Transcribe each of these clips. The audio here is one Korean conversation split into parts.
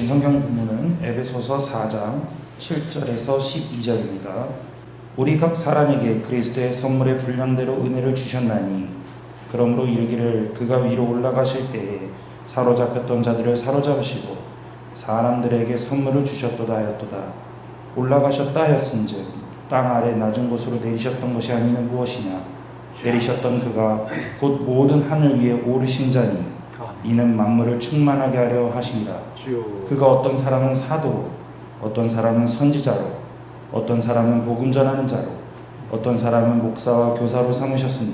주신 성경 본문은 에베소서 4장 7절에서 12절입니다. 우리 각 사람에게 그리스도의 선물의 분량대로 은혜를 주셨나니 그러므로 이르기를 그가 위로 올라가실 때에 사로잡혔던 자들을 사로잡으시고 사람들에게 선물을 주셨도다 하였도다. 올라가셨다 하였은즉 땅 아래 낮은 곳으로 내리셨던 것이 아니면 무엇이냐. 내리셨던 그가 곧 모든 하늘 위에 오르신 자니 이는 만물을 충만하게 하려 하심이라. 그가 어떤 사람은 사도로, 어떤 사람은 선지자로, 어떤 사람은 복음 전하는 자로, 어떤 사람은 목사와 교사로 삼으셨으니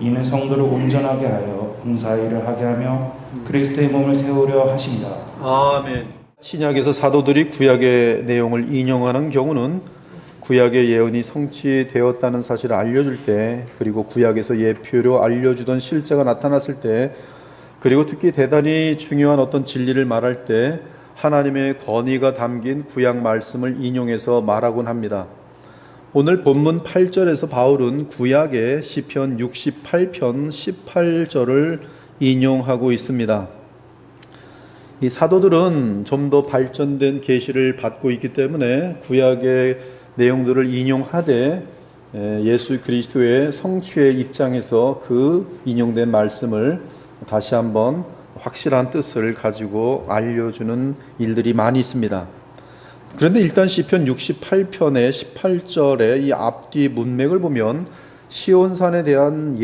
이는 성도를 온전하게 하여 봉사일을 하게 하며 그리스도의 몸을 세우려 하심이라. 아멘. 신약에서 사도들이 구약의 내용을 인용하는 경우는 구약의 예언이 성취되었다는 사실을 알려줄 때, 그리고 구약에서 예표로 알려주던 실제가 나타났을 때, 그리고 특히 대단히 중요한 어떤 진리를 말할 때 하나님의 권위가 담긴 구약 말씀을 인용해서 말하곤 합니다. 오늘 본문 8절에서 바울은 구약의 시편 68편 18절을 인용하고 있습니다. 이 사도들은 좀 더 발전된 계시를 받고 있기 때문에 구약의 내용들을 인용하되 예수 그리스도의 성취의 입장에서 그 인용된 말씀을 다시 한번 확실한 뜻을 가지고 알려주는 일들이 많이 있습니다. 그런데 일단 시편 68편의 18절의 이 앞뒤 문맥을 보면 시온산에 대한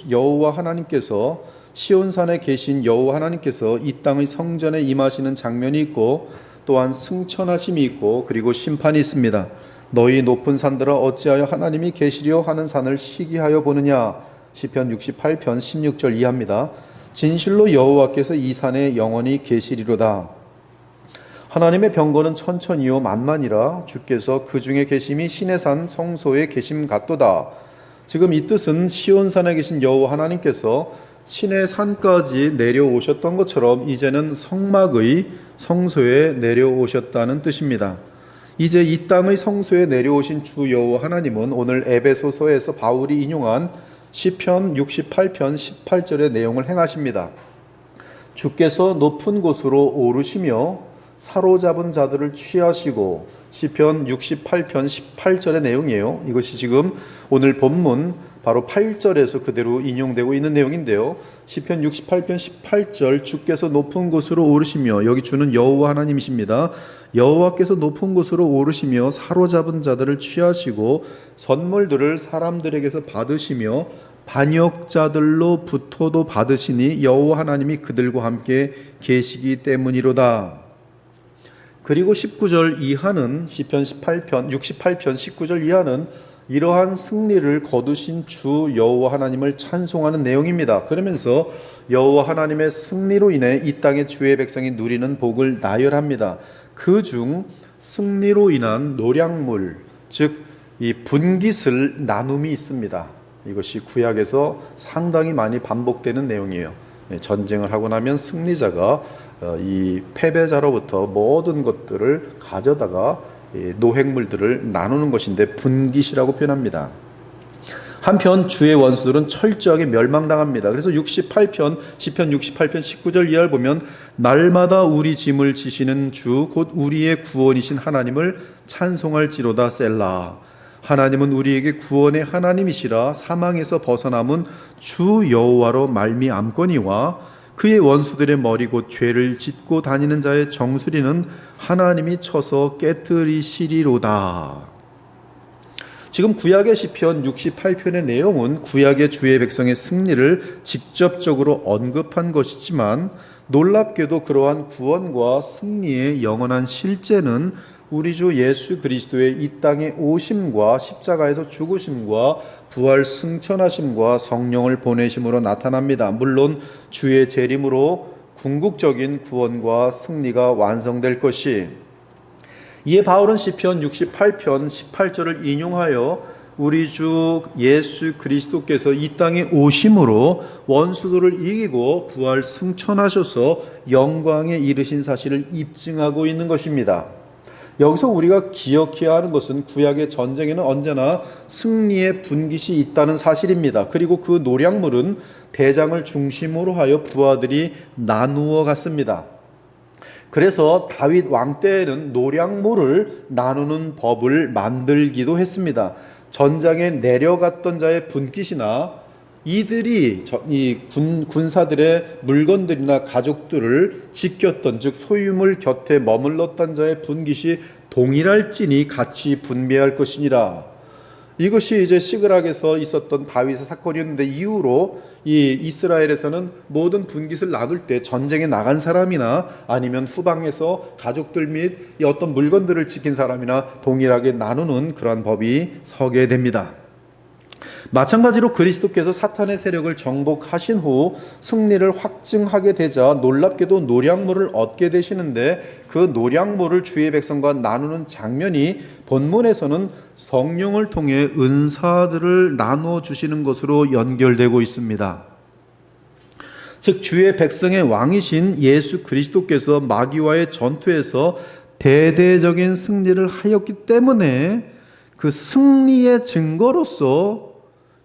여호와 하나님께서, 시온산에 계신 여호와 하나님께서 이 땅의 성전에 임하시는 장면이 있고, 또한 승천하심이 있고, 그리고 심판이 있습니다. 너희 높은 산들아 어찌하여 하나님이 계시려 하는 산을 시기하여 보느냐. 시편 68편 16절 이하입니다. 진실로 여호와께서 이 산에 영원히 계시리로다. 하나님의 병거는 천천히요 만만이라 주께서 그 중에 계심이 신의 산 성소에 계심 같도다. 지금 이 뜻은 시온산에 계신 여호와 하나님께서 신의 산까지 내려오셨던 것처럼 이제는 성막의 성소에 내려오셨다는 뜻입니다. 이제 이 땅의 성소에 내려오신 주 여호와 하나님은 오늘 에베소서에서 바울이 인용한 시편 68편 18절의 내용을 행하십니다. 주께서 높은 곳으로 오르시며 사로잡은 자들을 취하시고, 시편 68편 18절의 내용이에요. 이것이 지금 오늘 본문 바로 8절에서 그대로 인용되고 있는 내용인데요. 시편 68편 18절, 주께서 높은 곳으로 오르시며, 여기 주는 여호와 하나님이십니다. 여호와께서 높은 곳으로 오르시며 사로잡은 자들을 취하시고 선물들을 사람들에게서 받으시며 반역자들로부터도 받으시니 여호와 하나님이 그들과 함께 계시기 때문이로다. 그리고 19절 이하는 시편 68편 19절 이하는 이러한 승리를 거두신 주 여호와 하나님을 찬송하는 내용입니다. 그러면서 여호와 하나님의 승리로 인해 이 땅의 주의 백성이 누리는 복을 나열합니다. 그중 승리로 인한 노량물, 즉 이 분깃을 나눔이 있습니다. 이것이 구약에서 상당히 많이 반복되는 내용이에요. 전쟁을 하고 나면 승리자가 이 패배자로부터 모든 것들을 가져다가 노획물들을 나누는 것인데 분깃이라고 표현합니다. 한편 주의 원수들은 철저하게 멸망당합니다. 그래서 시편 68편 19절 이하를 보면 날마다 우리 짐을 지시는 주 곧 우리의 구원이신 하나님을 찬송할지로다 셀라. 하나님은 우리에게 구원의 하나님이시라. 사망에서 벗어남은 주 여호와로 말미암거니와 그의 원수들의 머리 곧 죄를 짓고 다니는 자의 정수리는 하나님이 쳐서 깨뜨리시리로다. 지금 구약의 시편 68편의 내용은 구약의 주의 백성의 승리를 직접적으로 언급한 것이지만, 놀랍게도 그러한 구원과 승리의 영원한 실제는 우리 주 예수 그리스도의 이 땅에 오심과 십자가에서 죽으심과 부활 승천하심과 성령을 보내심으로 나타납니다. 물론 주의 재림으로 궁극적인 구원과 승리가 완성될 것이. 이에 바울은 시편 68편 18절을 인용하여 우리 주 예수 그리스도께서 이 땅에 오심으로 원수들을 이기고 부활 승천하셔서 영광에 이르신 사실을 입증하고 있는 것입니다. 여기서 우리가 기억해야 하는 것은 구약의 전쟁에는 언제나 승리의 분깃이 있다는 사실입니다. 그리고 그 노량물은 대장을 중심으로 하여 부하들이 나누어 갔습니다. 그래서 다윗 왕 때에는 노량모를 나누는 법을 만들기도 했습니다. 전장에 내려갔던 자의 분깃이나 이들이 이 군사들의 물건들이나 가족들을 지켰던, 즉 소유물 곁에 머물렀던 자의 분깃이 동일할지니 같이 분배할 것이니라. 이것이 이제 시그락에서 있었던 다윗의 사건이었는데, 이후로 이 이스라엘에서는 모든 분깃을 나눌 때 전쟁에 나간 사람이나 아니면 후방에서 가족들 및 이 어떤 물건들을 지킨 사람이나 동일하게 나누는 그러한 법이 서게 됩니다. 마찬가지로 그리스도께서 사탄의 세력을 정복하신 후 승리를 확증하게 되자 놀랍게도 노량모를 얻게 되시는데, 그 노량모를 주의 백성과 나누는 장면이 본문에서는 성령을 통해 은사들을 나누어 주시는 것으로 연결되고 있습니다. 즉 주의 백성의 왕이신 예수 그리스도께서 마귀와의 전투에서 대대적인 승리를 하였기 때문에 그 승리의 증거로서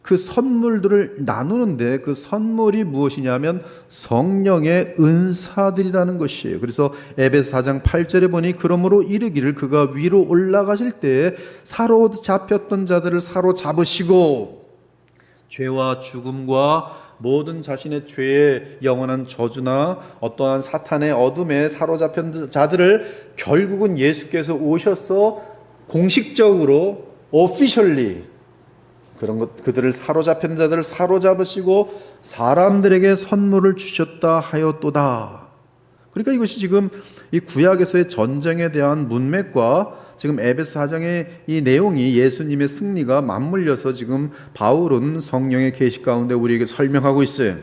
그 선물들을 나누는데, 그 선물이 무엇이냐면 성령의 은사들이라는 것이에요. 그래서 에베소 4장 8절에 보니 그러므로 이르기를 그가 위로 올라가실 때에 사로잡혔던 자들을 사로잡으시고 죄와 죽음과 모든 자신의 죄의 영원한 저주나 어떠한 사탄의 어둠에 사로잡힌 자들을 결국은 예수께서 오셔서 공식적으로 officially 그들을 사로잡힌 자들을 사로잡으시고 사람들에게 선물을 주셨다 하였도다. 그러니까 이것이 지금 이 구약에서의 전쟁에 대한 문맥과 지금 에베소 4장의 이 내용이 예수님의 승리가 맞물려서 지금 바울은 성령의 계시 가운데 우리에게 설명하고 있어요.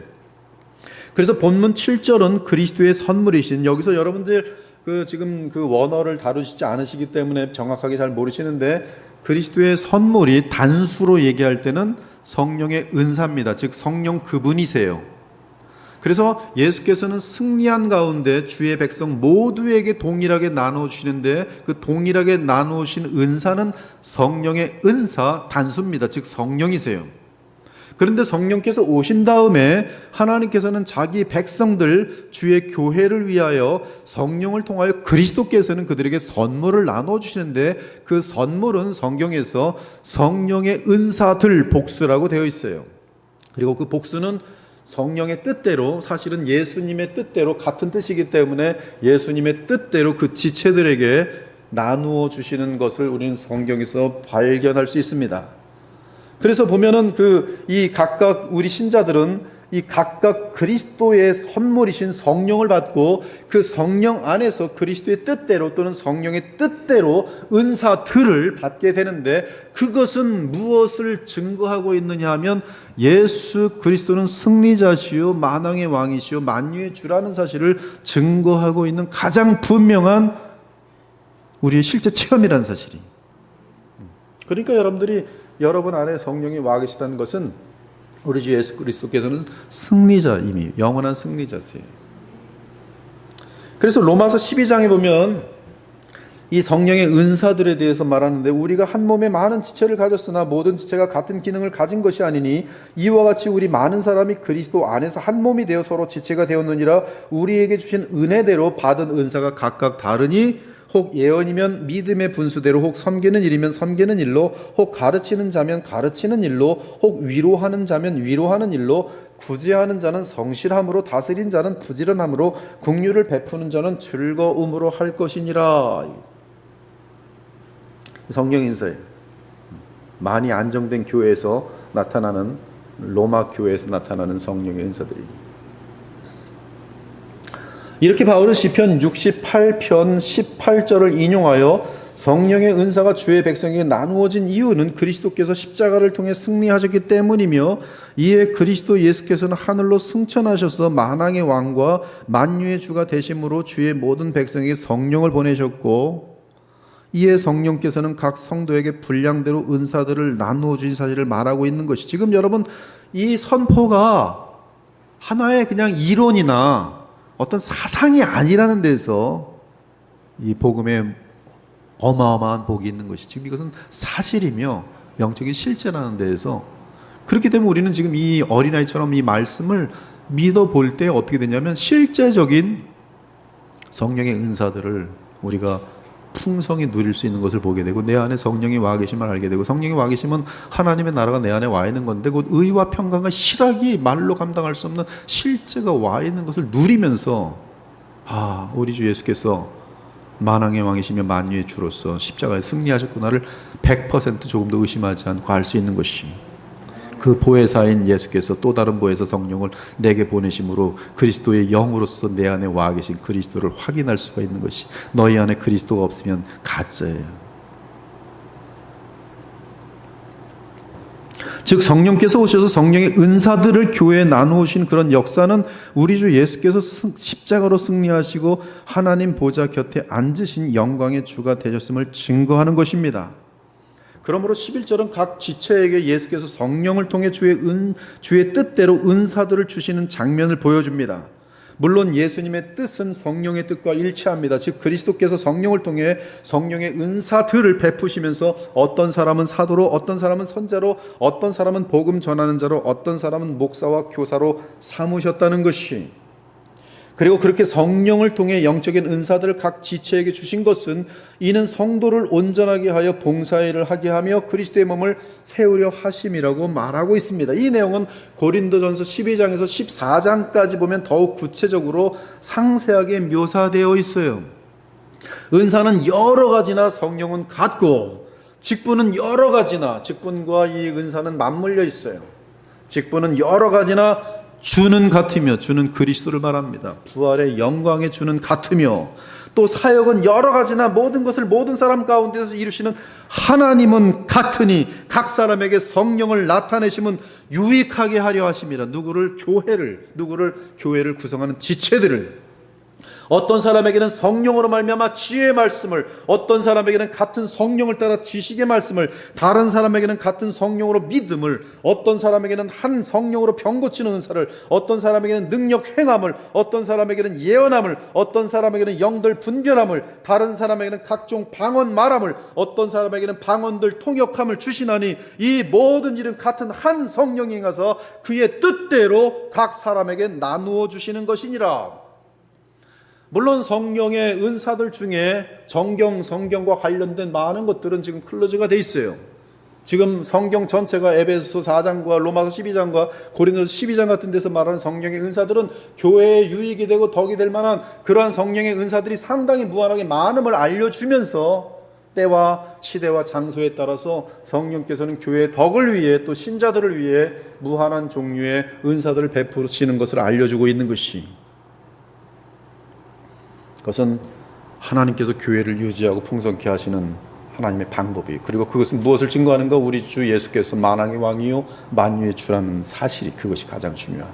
그래서 본문 7절은 그리스도의 선물이신, 여기서 여러분들 지금 그 원어를 다루시지 않으시기 때문에 정확하게 잘 모르시는데, 그리스도의 선물이 단수로 얘기할 때는 성령의 은사입니다. 즉 성령 그분이세요. 그래서 예수께서는 승리한 가운데 주의 백성 모두에게 동일하게 나누어 주시는데, 그 동일하게 나누신 은사는 성령의 은사 단수입니다. 즉 성령이세요. 그런데 성령께서 오신 다음에 하나님께서는 자기 백성들, 주의 교회를 위하여 성령을 통하여 그리스도께서는 그들에게 선물을 나눠 주시는데, 그 선물은 성경에서 성령의 은사들, 복수라고 되어 있어요. 그리고 그 복수는 성령의 뜻대로, 사실은 예수님의 뜻대로 같은 뜻이기 때문에 예수님의 뜻대로 그 지체들에게 나누어 주시는 것을 우리는 성경에서 발견할 수 있습니다. 그래서 보면은 이 각각 우리 신자들은 이 각각 그리스도의 선물이신 성령을 받고, 그 성령 안에서 그리스도의 뜻대로 또는 성령의 뜻대로 은사들을 받게 되는데, 그것은 무엇을 증거하고 있느냐 하면 예수 그리스도는 승리자시요 만왕의 왕이시요 만유의 주라는 사실을 증거하고 있는 가장 분명한 우리의 실제 체험이라는 사실이. 그러니까 여러분 안에 성령이 와 계시다는 것은 우리 주 예수 그리스도께서는 승리자임이, 영원한 승리자세요. 그래서 로마서 12장에 보면 이 성령의 은사들에 대해서 말하는데, 우리가 한 몸에 많은 지체를 가졌으나 모든 지체가 같은 기능을 가진 것이 아니니 이와 같이 우리 많은 사람이 그리스도 안에서 한 몸이 되어 서로 지체가 되었느니라. 우리에게 주신 은혜대로 받은 은사가 각각 다르니 혹 예언이면 믿음의 분수대로, 혹 섬기는 일이면 섬기는 일로, 혹 가르치는 자면 가르치는 일로, 혹 위로하는 자면 위로하는 일로, 구제하는 자는 성실함으로, 다스린 자는 부지런함으로, 긍휼을 베푸는 자는 즐거움으로 할 것이니라. 성령 인사예요. 많이 안정된 교회에서 나타나는, 로마 교회에서 나타나는 성령의 인사들이. 이렇게 바울은 시편 68편 18절을 인용하여 성령의 은사가 주의 백성에게 나누어진 이유는 그리스도께서 십자가를 통해 승리하셨기 때문이며, 이에 그리스도 예수께서는 하늘로 승천하셔서 만왕의 왕과 만유의 주가 되심으로 주의 모든 백성에게 성령을 보내셨고, 이에 성령께서는 각 성도에게 분량대로 은사들을 나누어 주신 사실을 말하고 있는 것이, 지금 여러분 이 선포가 하나의 그냥 이론이나 어떤 사상이 아니라는 데서 이 복음에 어마어마한 복이 있는 것이, 지금 이것은 사실이며 영적인 실제라는 데에서, 그렇기 때문에 우리는 지금 이 어린아이처럼 이 말씀을 믿어볼 때 어떻게 되냐면 실제적인 성령의 은사들을 우리가 풍성히 누릴 수 있는 것을 보게 되고 내 안에 성령이 와 계심을 알게 되고 성령이 와 계시면 하나님의 나라가 내 안에 와 있는 건데 곧 의와 평강과 희락이 말로 감당할 수 없는 실제가 와 있는 것을 누리면서 우리 주 예수께서 만왕의 왕이시며 만유의 주로서 십자가에 승리하셨구나를 100% 조금 더 의심하지 않고 알 수 있는 것이 그 보혜사인 예수께서 또 다른 보혜사 성령을 내게 보내심으로 그리스도의 영으로서 내 안에 와 계신 그리스도를 확인할 수가 있는 것이 너희 안에 그리스도가 없으면 가짜예요. 즉 성령께서 오셔서 성령의 은사들을 교회에 나누신 그런 역사는 우리 주 예수께서 십자가로 승리하시고 하나님 보좌 곁에 앉으신 영광의 주가 되셨음을 증거하는 것입니다. 그러므로 11절은 각 지체에게 예수께서 성령을 통해 주의 뜻대로 은사들을 주시는 장면을 보여줍니다. 물론 예수님의 뜻은 성령의 뜻과 일치합니다. 즉 그리스도께서 성령을 통해 성령의 은사들을 베푸시면서 어떤 사람은 사도로, 어떤 사람은 선자로, 어떤 사람은 복음 전하는 자로, 어떤 사람은 목사와 교사로 삼으셨다는 것이, 그리고 그렇게 성령을 통해 영적인 은사들을 각 지체에게 주신 것은 이는 성도를 온전하게 하여 봉사일을 하게 하며 그리스도의 몸을 세우려 하심이라고 말하고 있습니다. 이 내용은 고린도전서 12장에서 14장까지 보면 더욱 구체적으로 상세하게 묘사되어 있어요. 은사는 여러 가지나 성령은 같고 직분은 여러 가지나 직분과 이 은사는 맞물려 있어요. 직분은 여러 가지나 주는 같으며, 주는 그리스도를 말합니다. 부활의 영광의 주는 같으며, 또 사역은 여러 가지나 모든 것을 모든 사람 가운데서 이루시는 하나님은 같으니 각 사람에게 성령을 나타내심은 유익하게 하려 하심이라. 누구를 교회를 구성하는 지체들을, 어떤 사람에게는 성령으로 말미암아 지혜의 말씀을, 어떤 사람에게는 같은 성령을 따라 지식의 말씀을, 다른 사람에게는 같은 성령으로 믿음을, 어떤 사람에게는 한 성령으로 병 고치는 은사를, 어떤 사람에게는 능력 행함을, 어떤 사람에게는 예언함을, 어떤 사람에게는 영들 분별함을, 다른 사람에게는 각종 방언 말함을, 어떤 사람에게는 방언들 통역함을 주시나니 이 모든 일은 같은 한 성령이 행하사 그의 뜻대로 각 사람에게 나누어 주시는 것이니라. 물론 성령의 은사들 중에 성경과 관련된 많은 것들은 지금 클로즈가 돼 있어요. 지금 성경 전체가 에베소 4장과 로마서 12장과 고린도서 12장 같은 데서 말하는 성령의 은사들은 교회에 유익이 되고 덕이 될 만한 그러한 성령의 은사들이 상당히 무한하게 많음을 알려주면서 때와 시대와 장소에 따라서 성령께서는 교회의 덕을 위해 또 신자들을 위해 무한한 종류의 은사들을 베푸시는 것을 알려주고 있는 것이, 그것은 하나님께서 교회를 유지하고 풍성케 하시는 하나님의 방법이에요. 그리고 그것은 무엇을 증거하는가? 우리 주 예수께서 만왕의 왕이요 만유의 주라는 사실이, 그것이 가장 중요한.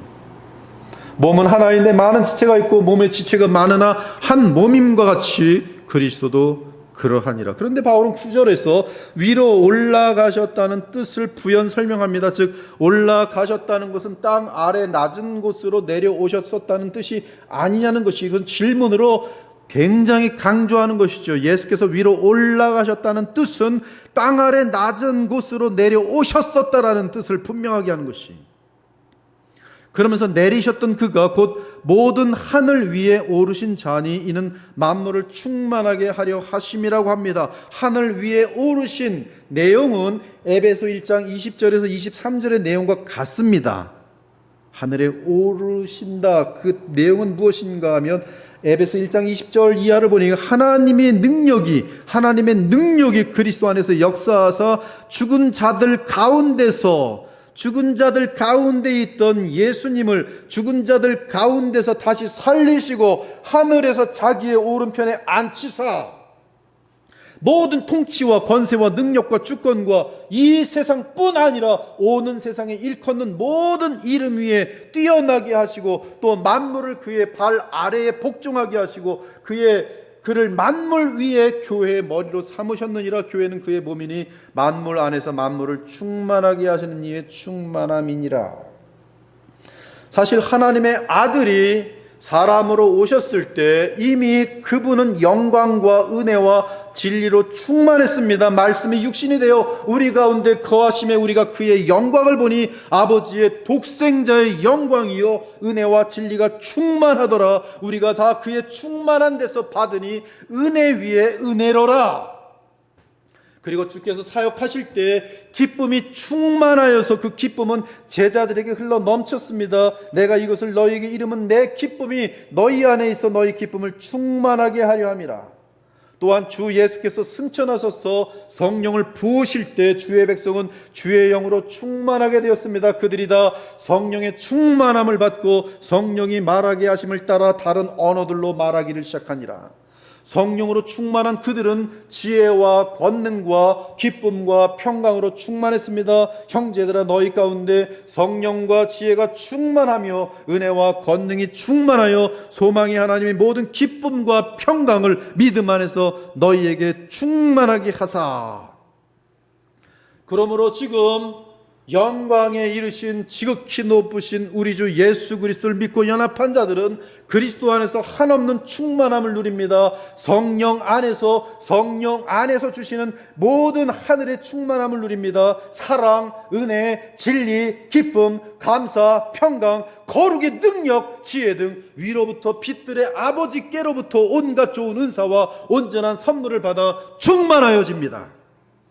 몸은 하나인데 많은 지체가 있고 몸의 지체가 많으나 한 몸임과 같이 그리스도도 그러하니라. 그런데 바울은 9절에서 위로 올라가셨다는 뜻을 부연 설명합니다. 즉 올라가셨다는 것은 땅 아래 낮은 곳으로 내려오셨었다는 뜻이 아니냐는 것이, 이건 질문으로 굉장히 강조하는 것이죠. 예수께서 위로 올라가셨다는 뜻은 땅 아래 낮은 곳으로 내려오셨었다라는 뜻을 분명하게 하는 것이, 그러면서 내리셨던 그가 곧 모든 하늘 위에 오르신 자니 이는 만물을 충만하게 하려 하심이라고 합니다. 하늘 위에 오르신 내용은 에베소 1장 20절에서 23절의 내용과 같습니다. 하늘에 오르신다, 그 내용은 무엇인가 하면 에베소 1장 20절 이하를 보니 하나님의 능력이 그리스도 안에서 역사하사 죽은 자들 가운데 있던 예수님을 죽은 자들 가운데서 다시 살리시고 하늘에서 자기의 오른편에 앉히사 모든 통치와 권세와 능력과 주권과 이 세상뿐 아니라 오는 세상에 일컫는 모든 이름 위에 뛰어나게 하시고 또 만물을 그의 발 아래에 복종하게 하시고 그를 만물 위에 교회의 머리로 삼으셨느니라. 교회는 그의 몸이니 만물 안에서 만물을 충만하게 하시는 이의 충만함이니라. 사실 하나님의 아들이 사람으로 오셨을 때 이미 그분은 영광과 은혜와 진리로 충만했습니다. 말씀이 육신이 되어 우리 가운데 거하심에 우리가 그의 영광을 보니 아버지의 독생자의 영광이요 은혜와 진리가 충만하더라. 우리가 다 그의 충만한 데서 받으니 은혜 위에 은혜로라. 그리고 주께서 사역하실 때 기쁨이 충만하여서 그 기쁨은 제자들에게 흘러 넘쳤습니다. 내가 이것을 너희에게 이름은 내 기쁨이 너희 안에 있어 너희 기쁨을 충만하게 하려 함이라. 또한 주 예수께서 승천하셔서 성령을 부으실 때 주의 백성은 주의 영으로 충만하게 되었습니다. 그들이 다 성령의 충만함을 받고 성령이 말하게 하심을 따라 다른 언어들로 말하기를 시작하니라. 성령으로 충만한 그들은 지혜와 권능과 기쁨과 평강으로 충만했습니다. 형제들아, 너희 가운데 성령과 지혜가 충만하며 은혜와 권능이 충만하여 소망이 하나님의 모든 기쁨과 평강을 믿음 안에서 너희에게 충만하게 하사. 그러므로 지금 영광에 이르신 지극히 높으신 우리 주 예수 그리스도를 믿고 연합한 자들은 그리스도 안에서 한없는 충만함을 누립니다. 성령 안에서 주시는 모든 하늘의 충만함을 누립니다. 사랑, 은혜, 진리, 기쁨, 감사, 평강, 거룩의 능력, 지혜 등 위로부터 빛들의 아버지께로부터 온갖 좋은 은사와 온전한 선물을 받아 충만하여집니다.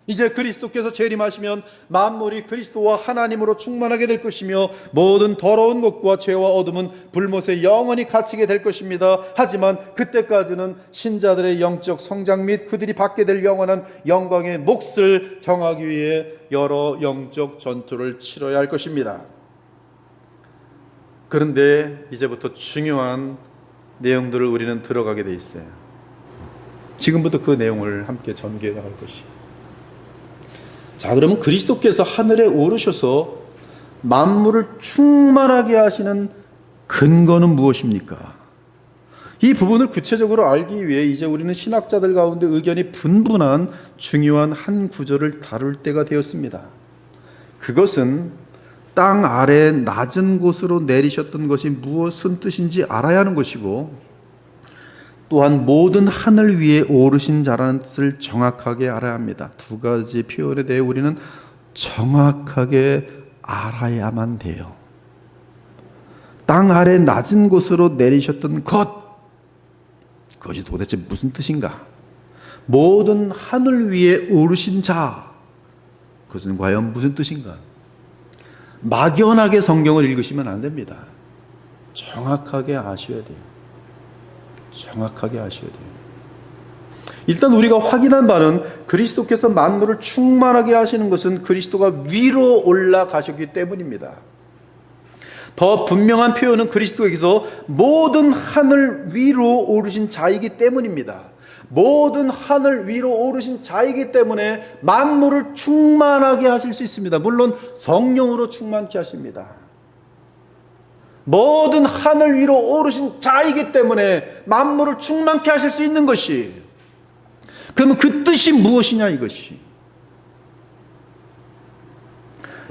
이제 그리스도께서 재림하시면 만물이 그리스도와 하나님으로 충만하게 될 것이며 모든 더러운 것과 죄와 어둠은 불못에 영원히 갇히게 될 것입니다. 하지만 그때까지는 신자들의 영적 성장 및 그들이 받게 될 영원한 영광의 몫을 정하기 위해 여러 영적 전투를 치러야 할 것입니다. 그런데 이제부터 중요한 내용들을 우리는 들어가게 돼 있어요. 지금부터 그 내용을 함께 전개해 나갈 것이에요. 자, 그러면 그리스도께서 하늘에 오르셔서 만물을 충만하게 하시는 근거는 무엇입니까? 이 부분을 구체적으로 알기 위해 이제 우리는 신학자들 가운데 의견이 분분한 중요한 한 구절을 다룰 때가 되었습니다. 그것은 땅 아래 낮은 곳으로 내리셨던 것이 무엇은 뜻인지 알아야 하는 것이고, 또한 모든 하늘 위에 오르신 자라는 뜻을 정확하게 알아야 합니다. 두 가지 표현에 대해 우리는 정확하게 알아야만 돼요. 땅 아래 낮은 곳으로 내리셨던 그것이 도대체 무슨 뜻인가? 모든 하늘 위에 오르신 자, 그것은 과연 무슨 뜻인가? 막연하게 성경을 읽으시면 안 됩니다. 정확하게 아셔야 돼요. 정확하게 아셔야 돼요. 일단 우리가 확인한 바는 그리스도께서 만물을 충만하게 하시는 것은 그리스도가 위로 올라가셨기 때문입니다. 더 분명한 표현은 그리스도께서 모든 하늘 위로 오르신 자이기 때문입니다. 모든 하늘 위로 오르신 자이기 때문에 만물을 충만하게 하실 수 있습니다. 물론 성령으로 충만케 하십니다. 모든 하늘 위로 오르신 자이기 때문에 만물을 충만케 하실 수 있는 것이, 그러면 그 뜻이 무엇이냐 이것이.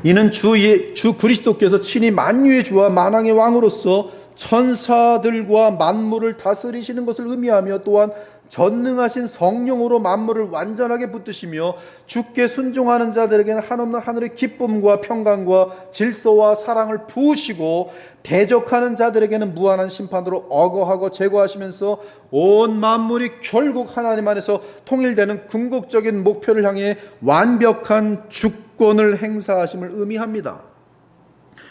이는 주 그리스도께서 친히 만유의 주와 만왕의 왕으로서 천사들과 만물을 다스리시는 것을 의미하며, 또한 전능하신 성령으로 만물을 완전하게 붙드시며 주께 순종하는 자들에게는 한없는 하늘의 기쁨과 평강과 질서와 사랑을 부으시고 대적하는 자들에게는 무한한 심판으로 억어하고 제거하시면서 온 만물이 결국 하나님 안에서 통일되는 궁극적인 목표를 향해 완벽한 주권을 행사하심을 의미합니다.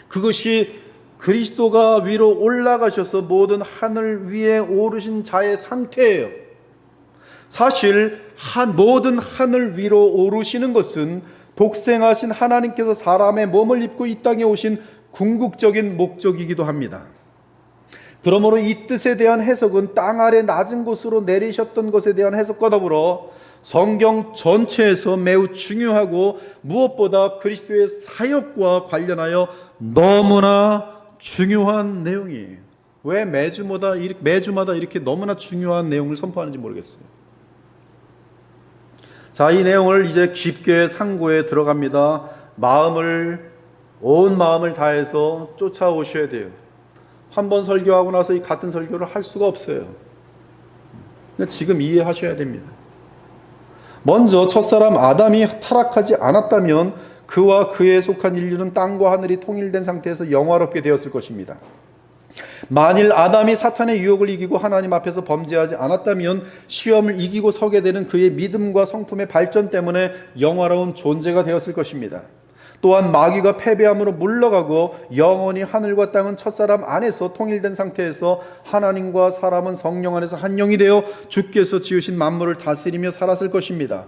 그것이 그리스도가 위로 올라가셔서 모든 하늘 위에 오르신 자의 상태예요. 사실 모든 하늘 위로 오르시는 것은 독생하신 하나님께서 사람의 몸을 입고 이 땅에 오신 궁극적인 목적이기도 합니다. 그러므로 이 뜻에 대한 해석은 땅 아래 낮은 곳으로 내리셨던 것에 대한 해석과 더불어 성경 전체에서 매우 중요하고 무엇보다 그리스도의 사역과 관련하여 너무나 중요한 내용이에요. 왜 매주마다 이렇게 너무나 중요한 내용을 선포하는지 모르겠어요. 자, 이 내용을 이제 깊게 상고에 들어갑니다. 온 마음을 다해서 쫓아오셔야 돼요. 한 번 설교하고 나서 이 같은 설교를 할 수가 없어요. 지금 이해하셔야 됩니다. 먼저 첫사람 아담이 타락하지 않았다면 그와 그에 속한 인류는 땅과 하늘이 통일된 상태에서 영화롭게 되었을 것입니다. 만일 아담이 사탄의 유혹을 이기고 하나님 앞에서 범죄하지 않았다면 시험을 이기고 서게 되는 그의 믿음과 성품의 발전 때문에 영화로운 존재가 되었을 것입니다. 또한 마귀가 패배함으로 물러가고 영원히 하늘과 땅은 첫사람 안에서 통일된 상태에서 하나님과 사람은 성령 안에서 한 영이 되어 주께서 지으신 만물을 다스리며 살았을 것입니다.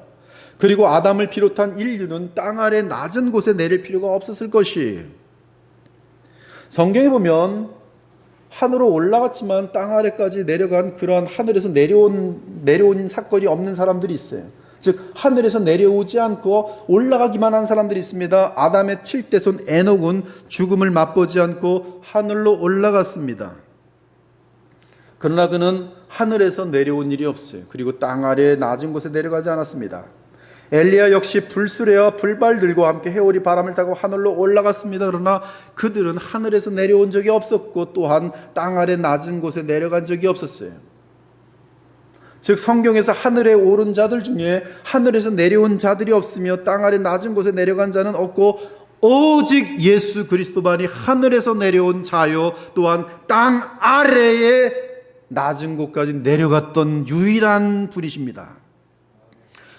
그리고 아담을 비롯한 인류는 땅 아래 낮은 곳에 내릴 필요가 없었을 것이, 성경에 보면 하늘로 올라갔지만 땅 아래까지 내려간 그러한 하늘에서 내려온 사건이 없는 사람들이 있어요. 즉 하늘에서 내려오지 않고 올라가기만 한 사람들이 있습니다. 아담의 7대손 에녹은 죽음을 맛보지 않고 하늘로 올라갔습니다. 그러나 그는 하늘에서 내려온 일이 없어요. 그리고 땅 아래 낮은 곳에 내려가지 않았습니다. 엘리야 역시 불수레와 불발들과 함께 해오리 바람을 타고 하늘로 올라갔습니다. 그러나 그들은 하늘에서 내려온 적이 없었고 또한 땅 아래 낮은 곳에 내려간 적이 없었어요. 즉 성경에서 하늘에 오른 자들 중에 하늘에서 내려온 자들이 없으며 땅 아래 낮은 곳에 내려간 자는 없고 오직 예수 그리스도만이 하늘에서 내려온 자요 또한 땅 아래에 낮은 곳까지 내려갔던 유일한 분이십니다.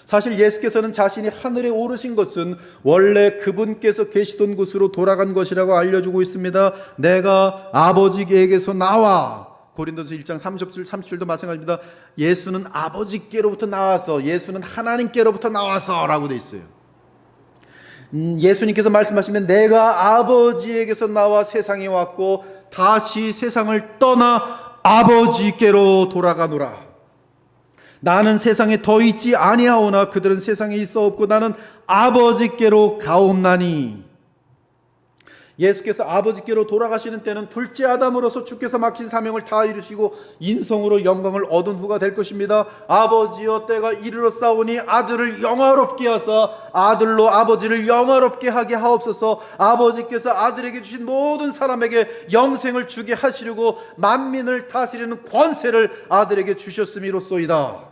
사실 예수께서는 자신이 하늘에 오르신 것은 원래 그분께서 계시던 곳으로 돌아간 것이라고 알려주고 있습니다. 내가 아버지에게서 나와, 고린도서 1장 30절 37도 마찬가지입니다. 예수는 아버지께로부터 나와서, 예수는 하나님께로부터 나와서 라고 되어 있어요. 예수님께서 말씀하시면 내가 아버지에게서 나와 세상에 왔고 다시 세상을 떠나 아버지께로 돌아가노라. 나는 세상에 더 있지 아니하오나 그들은 세상에 있어 없고 나는 아버지께로 가옵나니. 예수께서 아버지께로 돌아가시는 때는 둘째 아담으로서 주께서 맡긴 사명을 다 이루시고 인성으로 영광을 얻은 후가 될 것입니다. 아버지여 때가 이르렀사오니 아들을 영화롭게 하사 아들로 아버지를 영화롭게 하게 하옵소서. 아버지께서 아들에게 주신 모든 사람에게 영생을 주게 하시려고 만민을 다스리는 권세를 아들에게 주셨음이로소이다.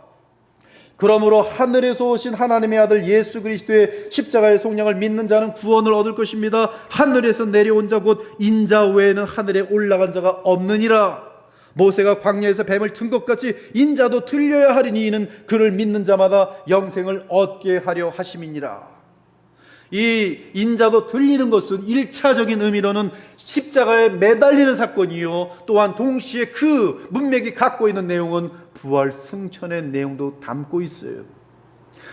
그러므로 하늘에서 오신 하나님의 아들 예수 그리스도의 십자가의 속량을 믿는 자는 구원을 얻을 것입니다. 하늘에서 내려온 자 곧 인자 외에는 하늘에 올라간 자가 없느니라. 모세가 광야에서 뱀을 튼 것 같이 인자도 들려야 하리니 이는 그를 믿는 자마다 영생을 얻게 하려 하심이니라. 이 인자도 들리는 것은 1차적인 의미로는 십자가에 매달리는 사건이요 또한 동시에 그 문맥이 갖고 있는 내용은 부활 승천의 내용도 담고 있어요.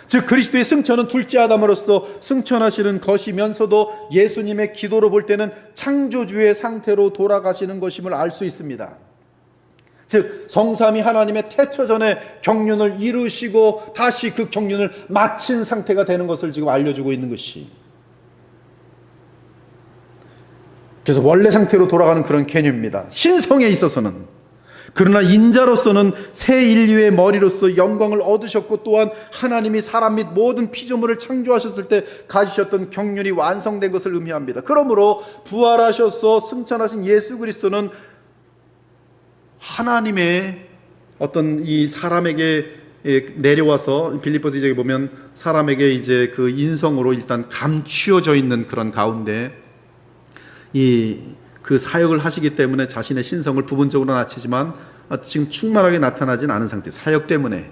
즉 그리스도의 승천은 둘째 아담으로서 승천하시는 것이면서도 예수님의 기도로 볼 때는 창조주의 상태로 돌아가시는 것임을 알 수 있습니다. 즉 성삼위 하나님의 태초 전에 경륜을 이루시고 다시 그 경륜을 마친 상태가 되는 것을 지금 알려주고 있는 것이, 그래서 원래 상태로 돌아가는 그런 개념입니다. 신성에 있어서는. 그러나 인자로서는 새 인류의 머리로서 영광을 얻으셨고 또한 하나님이 사람 및 모든 피조물을 창조하셨을 때 가지셨던 경륜이 완성된 것을 의미합니다. 그러므로 부활하셔서 승천하신 예수 그리스도는 하나님의 어떤 이 사람에게 내려와서 빌립보서 2장에 보면 사람에게 이제 그 인성으로 일단 감추어져 있는 그런 가운데 그 사역을 하시기 때문에 자신의 신성을 부분적으로 낮추지만 지금 충만하게 나타나진 않은 상태, 사역 때문에.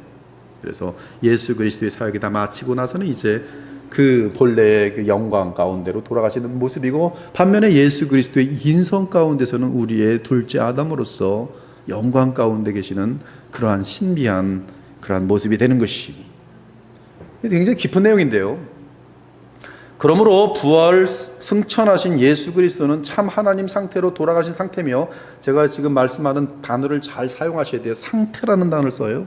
그래서 예수 그리스도의 사역이 다 마치고 나서는 이제 그 본래의 그 영광 가운데로 돌아가시는 모습이고, 반면에 예수 그리스도의 인성 가운데서는 우리의 둘째 아담으로서 영광 가운데 계시는 그러한 신비한 그러한 모습이 되는 것이 굉장히 깊은 내용인데요. 그러므로 부활 승천하신 예수 그리스도는 참 하나님 상태로 돌아가신 상태며, 제가 지금 말씀하는 단어를 잘 사용하셔야 돼요. 상태라는 단어를 써요.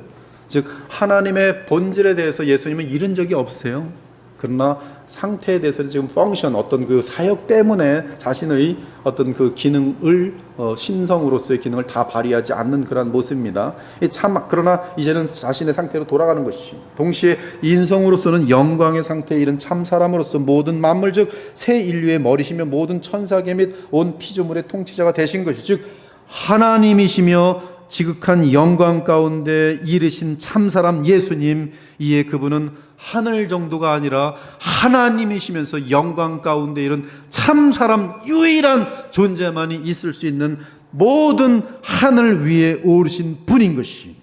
즉 하나님의 본질에 대해서 예수님은 잃은 적이 없으세요. 그러나 상태에 대해서는 지금 펑션, 어떤 그 사역 때문에 자신의 어떤 그 기능을 신성으로서의 기능을 다 발휘하지 않는 그런 모습입니다. 그러나 이제는 자신의 상태로 돌아가는 것이죠. 동시에 인성으로서는 영광의 상태에 이른 참 사람으로서 모든 만물 즉 새 인류의 머리시며 모든 천사계 및 온 피조물의 통치자가 되신 것이, 즉 하나님이시며 지극한 영광 가운데 이르신 참사람 예수님, 이에 그분은 하늘 정도가 아니라 하나님이시면서 영광 가운데 이런 참 사람 유일한 존재만이 있을 수 있는 모든 하늘 위에 오르신 분인 것이.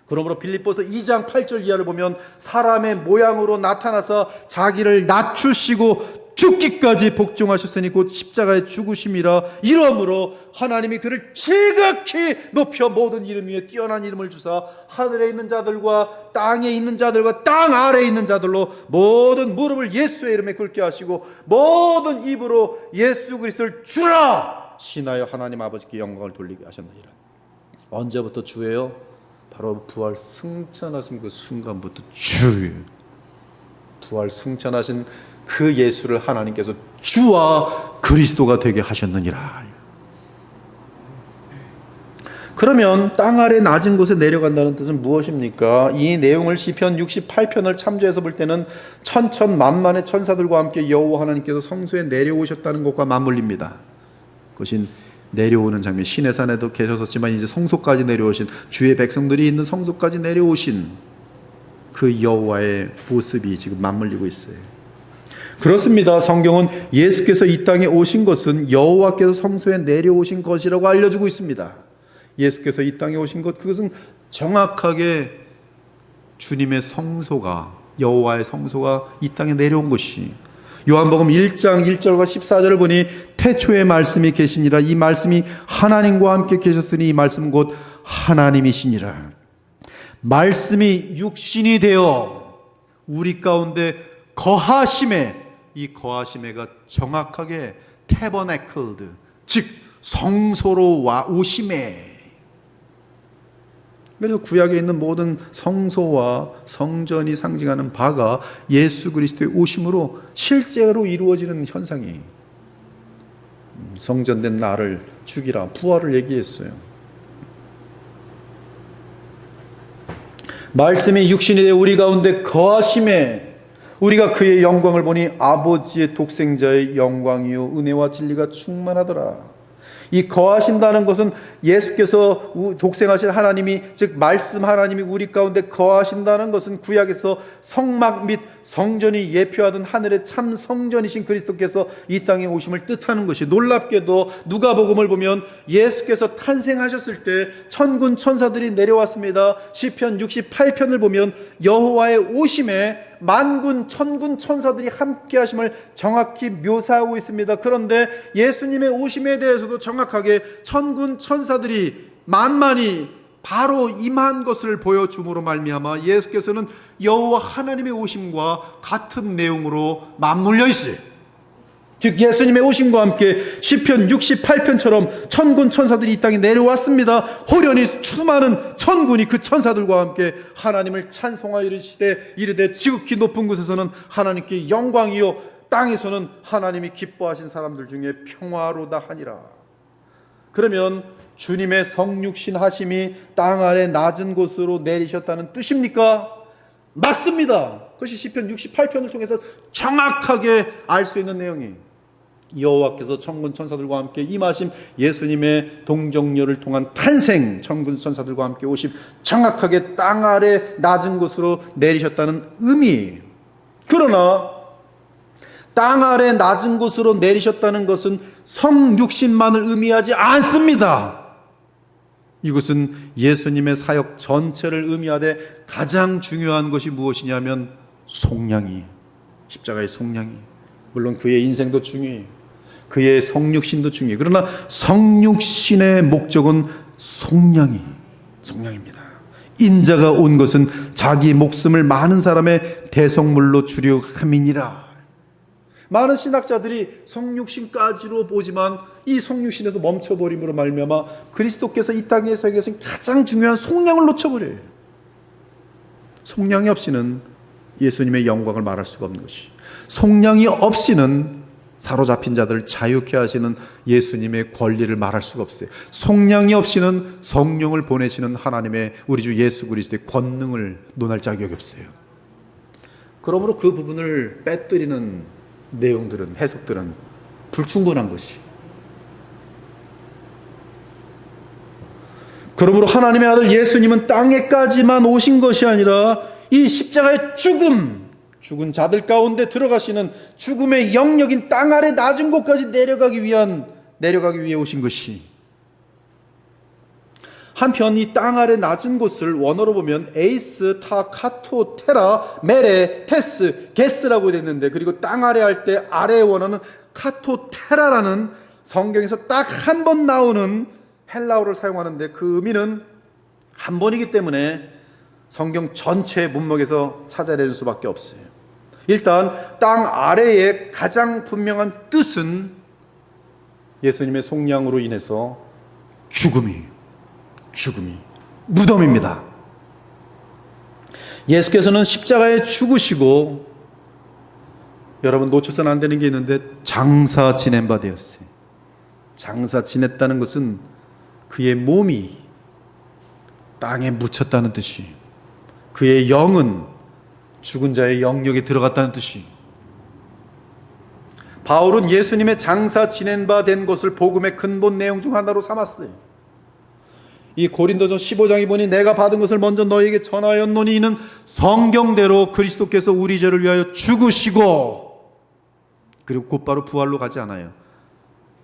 그러므로 빌립보서 2장 8절 이하를 보면 사람의 모양으로 나타나서 자기를 낮추시고 죽기까지 복종하셨으니 곧 십자가의 죽으심이라. 이러므로 하나님이 그를 지극히 높여 모든 이름 위에 뛰어난 이름을 주사 하늘에 있는 자들과 땅에 있는 자들과 땅 아래에 있는 자들로 모든 무릎을 예수의 이름에 꿇게 하시고 모든 입으로 예수 그리스도를 주라 신하여 하나님 아버지께 영광을 돌리게 하셨느니라. 언제부터 주예요? 바로 부활 승천하신 그 순간부터 주예요. 부활 승천하신 그 예수를 하나님께서 주와 그리스도가 되게 하셨느니라. 그러면 땅 아래 낮은 곳에 내려간다는 뜻은 무엇입니까? 이 내용을 시편 68편을 참조해서 볼 때는 천천만만의 천사들과 함께 여호와 하나님께서 성소에 내려오셨다는 것과 맞물립니다. 그것이 내려오는 장면, 시내산에도 계셨었지만 이제 성소까지 내려오신, 주의 백성들이 있는 성소까지 내려오신 그 여호와의 모습이 지금 맞물리고 있어요. 그렇습니다. 성경은 예수께서 이 땅에 오신 것은 여호와께서 성소에 내려오신 것이라고 알려주고 있습니다. 예수께서 이 땅에 오신 것, 그것은 정확하게 주님의 성소가, 여호와의 성소가 이 땅에 내려온 것이. 요한복음 1장 1절과 14절을 보니 태초에 말씀이 계시니라. 이 말씀이 하나님과 함께 계셨으니 이 말씀은 곧 하나님이시니라. 말씀이 육신이 되어 우리 가운데 거하심에, 이 거하심에가 정확하게 태버네클드, 즉 성소로 와 오심에. 그래서 구약에 있는 모든 성소와 성전이 상징하는 바가 예수 그리스도의 오심으로 실제로 이루어지는 현상이, 성전된 나를 죽이라, 부활을 얘기했어요. 말씀이 육신이 되어 우리 가운데 거하심에 우리가 그의 영광을 보니 아버지의 독생자의 영광이요 은혜와 진리가 충만하더라. 이 거하신다는 것은 예수께서 독생하신 하나님이, 즉 말씀 하나님이 우리 가운데 거하신다는 것은 구약에서 성막 및 성전이 예표하던 하늘의 참 성전이신 그리스도께서 이 땅에 오심을 뜻하는 것이, 놀랍게도 누가복음을 보면 예수께서 탄생하셨을 때 천군 천사들이 내려왔습니다. 시편 68편을 보면 여호와의 오심에 만군 천군 천사들이 함께 하심을 정확히 묘사하고 있습니다. 그런데 예수님의 오심에 대해서도 정확하게 천군 천사들이 만만히 바로 임한 것을 보여줌으로 말미암아 예수께서는 여호와 하나님의 오심과 같은 내용으로 맞물려 있어요. 즉 예수님의 오심과 함께 시편 68편처럼 천군 천사들이 이 땅에 내려왔습니다. 호련히 수많은 천군이 그 천사들과 함께 하나님을 찬송하여 이르되 지극히 높은 곳에서는 하나님께 영광이요 땅에서는 하나님이 기뻐하신 사람들 중에 평화로다 하니라. 그러면 주님의 성육신 하심이 땅 아래 낮은 곳으로 내리셨다는 뜻입니까? 맞습니다. 그것이 시편 68편을 통해서 정확하게 알 수 있는 내용이에요. 여호와께서 천군 천사들과 함께 임하심, 예수님의 동정녀를 통한 탄생, 천군 천사들과 함께 오심, 정확하게 땅 아래 낮은 곳으로 내리셨다는 의미예요. 그러나 땅 아래 낮은 곳으로 내리셨다는 것은 성육신만을 의미하지 않습니다. 이것은 예수님의 사역 전체를 의미하되 가장 중요한 것이 무엇이냐면 속량이, 십자가의 속량이, 물론 그의 인생도 중요해요. 그의 성육신도 중요해요. 그러나 성육신의 목적은 속량입니다. 인자가 온 것은 자기 목숨을 많은 사람의 대속물로 주려 함이니라. 많은 신학자들이 성육신까지로 보지만 이 성육신에도 멈춰버림으로 말미암아 그리스도께서 이 땅에서 계신 가장 중요한 속량을 놓쳐버려요. 속량이 없이는 예수님의 영광을 말할 수가 없는 것이, 속량이 없이는 사로잡힌 자들을 자유케 하시는 예수님의 권리를 말할 수가 없어요. 속량이 없이는 성령을 보내시는 하나님의 우리 주 예수 그리스도의 권능을 논할 자격이 없어요. 그러므로 그 부분을 빼뜨리는 내용들은, 해석들은 불충분한 것이. 그러므로 하나님의 아들 예수님은 땅에까지만 오신 것이 아니라 이 십자가의 죽은 자들 가운데 들어가시는 죽음의 영역인 땅 아래 낮은 곳까지 내려가기 위해 오신 것이, 한편 이 땅 아래 낮은 곳을 원어로 보면 에이스, 타, 카토, 테라, 메레, 테스, 게스라고 되어 있는데, 그리고 땅 아래 할 때 아래의 원어는 카토, 테라라는 성경에서 딱 한 번 나오는 헬라어를 사용하는데, 그 의미는 한 번이기 때문에 성경 전체 문맥에서 찾아낼 수밖에 없어요. 일단 땅 아래의 가장 분명한 뜻은 예수님의 속량으로 인해서 죽음이 무덤입니다. 예수께서는 십자가에 죽으시고, 여러분 놓쳐서는 안 되는 게 있는데, 장사 지낸 바 되었어요. 장사 지냈다는 것은 그의 몸이 땅에 묻혔다는 뜻이, 그의 영은 죽은 자의 영역에 들어갔다는 뜻이. 바울은 예수님의 장사 지낸 바 된 것을 복음의 근본 내용 중 하나로 삼았어요. 이 고린도전 15장에 보니 내가 받은 것을 먼저 너희에게 전하였노니 이는 성경대로 그리스도께서 우리 죄를 위하여 죽으시고, 그리고 곧바로 부활로 가지 않아요.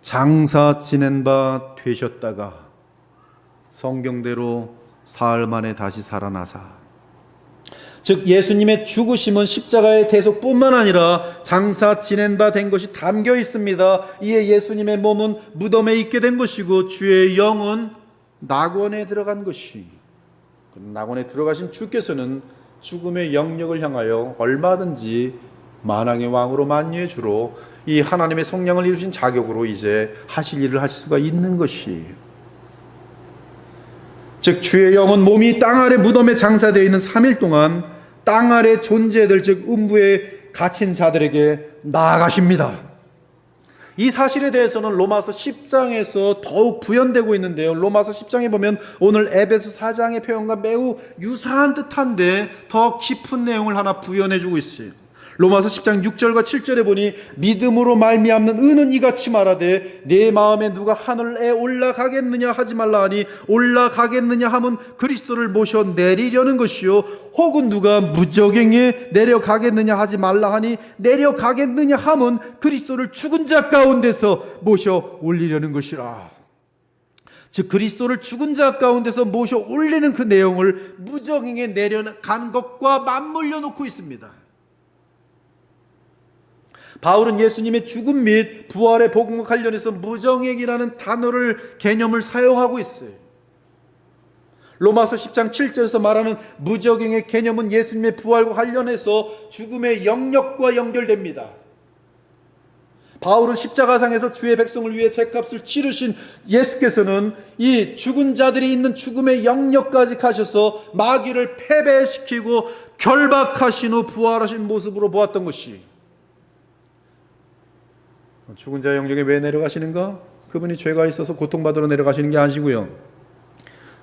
장사 지낸 바 되셨다가 성경대로 사흘 만에 다시 살아나사, 즉 예수님의 죽으심은 십자가의 대속뿐만 아니라 장사 지낸 바 된 것이 담겨 있습니다. 이에 예수님의 몸은 무덤에 있게 된 것이고, 주의 영은 낙원에 들어간 것이, 낙원에 들어가신 주께서는 죽음의 영역을 향하여 얼마든지 만왕의 왕으로 만유의 주로 이 하나님의 성령을 이루신 자격으로 이제 하실 일을 하실 수가 있는 것이, 즉 주의 영은 몸이 땅 아래 무덤에 장사되어 있는 3일 동안 땅 아래 존재들, 즉 음부에 갇힌 자들에게 나아가십니다. 이 사실에 대해서는 로마서 10장에서 더욱 부연되고 있는데요. 로마서 10장에 보면 오늘 에베소 4장의 표현과 매우 유사한 듯한데 더 깊은 내용을 하나 부연해주고 있어요. 로마서 10장 6절과 7절에 보니 믿음으로 말미암는 의는 이같이 말하되 내 마음에 누가 하늘에 올라가겠느냐 하지 말라 하니 올라가겠느냐 함은 그리스도를 모셔 내리려는 것이요 혹은 누가 무저갱에 내려가겠느냐 하지 말라 하니 내려가겠느냐 함은 그리스도를 죽은 자 가운데서 모셔 올리려는 것이라. 즉 그리스도를 죽은 자 가운데서 모셔 올리는 그 내용을 무저갱에 내려간 것과 맞물려 놓고 있습니다. 바울은 예수님의 죽음 및 부활의 복음과 관련해서 무정액이라는 개념을 사용하고 있어요. 로마서 10장 7절에서 말하는 무적행의 개념은 예수님의 부활과 관련해서 죽음의 영역과 연결됩니다. 바울은 십자가상에서 주의 백성을 위해 죄값을 치르신 예수께서는 이 죽은 자들이 있는 죽음의 영역까지 가셔서 마귀를 패배시키고 결박하신 후 부활하신 모습으로 보았던 것이, 죽은 자의 영역에 왜 내려가시는가? 그분이 죄가 있어서 고통받으러 내려가시는 게 아니고요.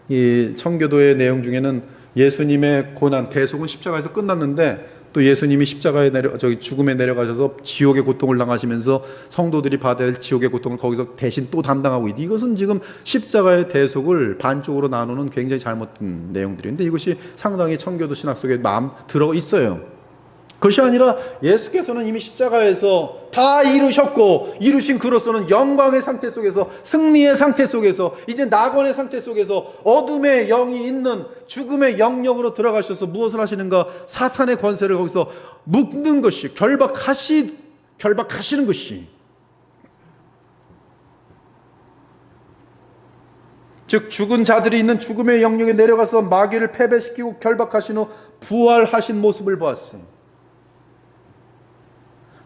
이 청교도의 내용 중에는 예수님의 고난, 대속은 십자가에서 끝났는데 또 예수님이 십자가에 죽음에 내려가셔서 지옥의 고통을 당하시면서 성도들이 받아야 할 지옥의 고통을 거기서 대신 또 담당하고 있다. 이것은 지금 십자가의 대속을 반쪽으로 나누는 굉장히 잘못된 내용들인데 이것이 상당히 청교도 신학 속에 들어 있어요. 그것이 아니라 예수께서는 이미 십자가에서 다 이루셨고 이루신 그로서는 영광의 상태 속에서, 승리의 상태 속에서, 이제 낙원의 상태 속에서 어둠의 영이 있는 죽음의 영역으로 들어가셔서 무엇을 하시는가? 사탄의 권세를 거기서 묶는 것이, 결박하시는 것이, 즉 죽은 자들이 있는 죽음의 영역에 내려가서 마귀를 패배시키고 결박하신 후 부활하신 모습을 보았습니다.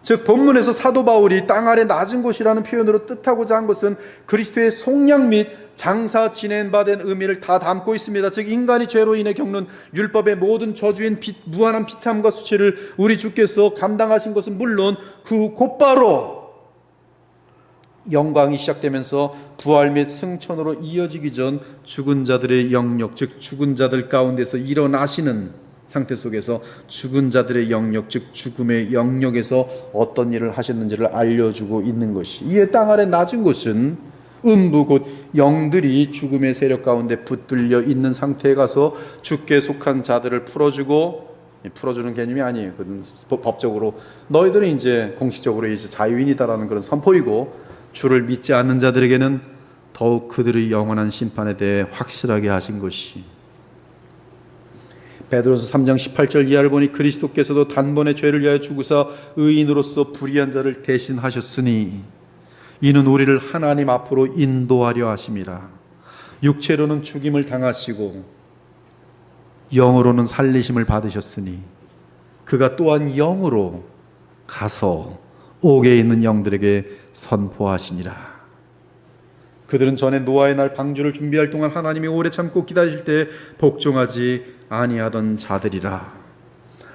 즉 본문에서 사도 바울이 땅 아래 낮은 곳이라는 표현으로 뜻하고자 한 것은 그리스도의 속량 및 장사 지낸 바 된 의미를 다 담고 있습니다. 즉 인간이 죄로 인해 겪는 율법의 모든 저주인 무한한 비참과 수치를 우리 주께서 감당하신 것은 물론 그 곧바로 영광이 시작되면서 부활 및 승천으로 이어지기 전 죽은 자들의 영역, 즉 죽은 자들 가운데서 일어나시는 상태 속에서 죽은 자들의 영역, 즉 죽음의 영역에서 어떤 일을 하셨는지를 알려주고 있는 것이, 이에 땅 아래 낮은 곳은 음부 곧 영들이 죽음의 세력 가운데 붙들려 있는 상태에 가서 죽게 속한 자들을 풀어주고 풀어주는 개념이 아니에요. 그건 법적으로 너희들은 이제 공식적으로 이제 자유인이다라는 그런 선포이고, 주를 믿지 않는 자들에게는 더욱 그들의 영원한 심판에 대해 확실하게 하신 것이, 베드로서 3장 18절 이하를 보니 그리스도께서도 단번에 죄를 위하여 죽으사 의인으로서 불의한 자를 대신하셨으니 이는 우리를 하나님 앞으로 인도하려 하심이라. 육체로는 죽임을 당하시고 영으로는 살리심을 받으셨으니 그가 또한 영으로 가서 옥에 있는 영들에게 선포하시니라. 그들은 전에 노아의 날 방주를 준비할 동안 하나님이 오래 참고 기다리실 때 복종하지 아니하던 자들이라.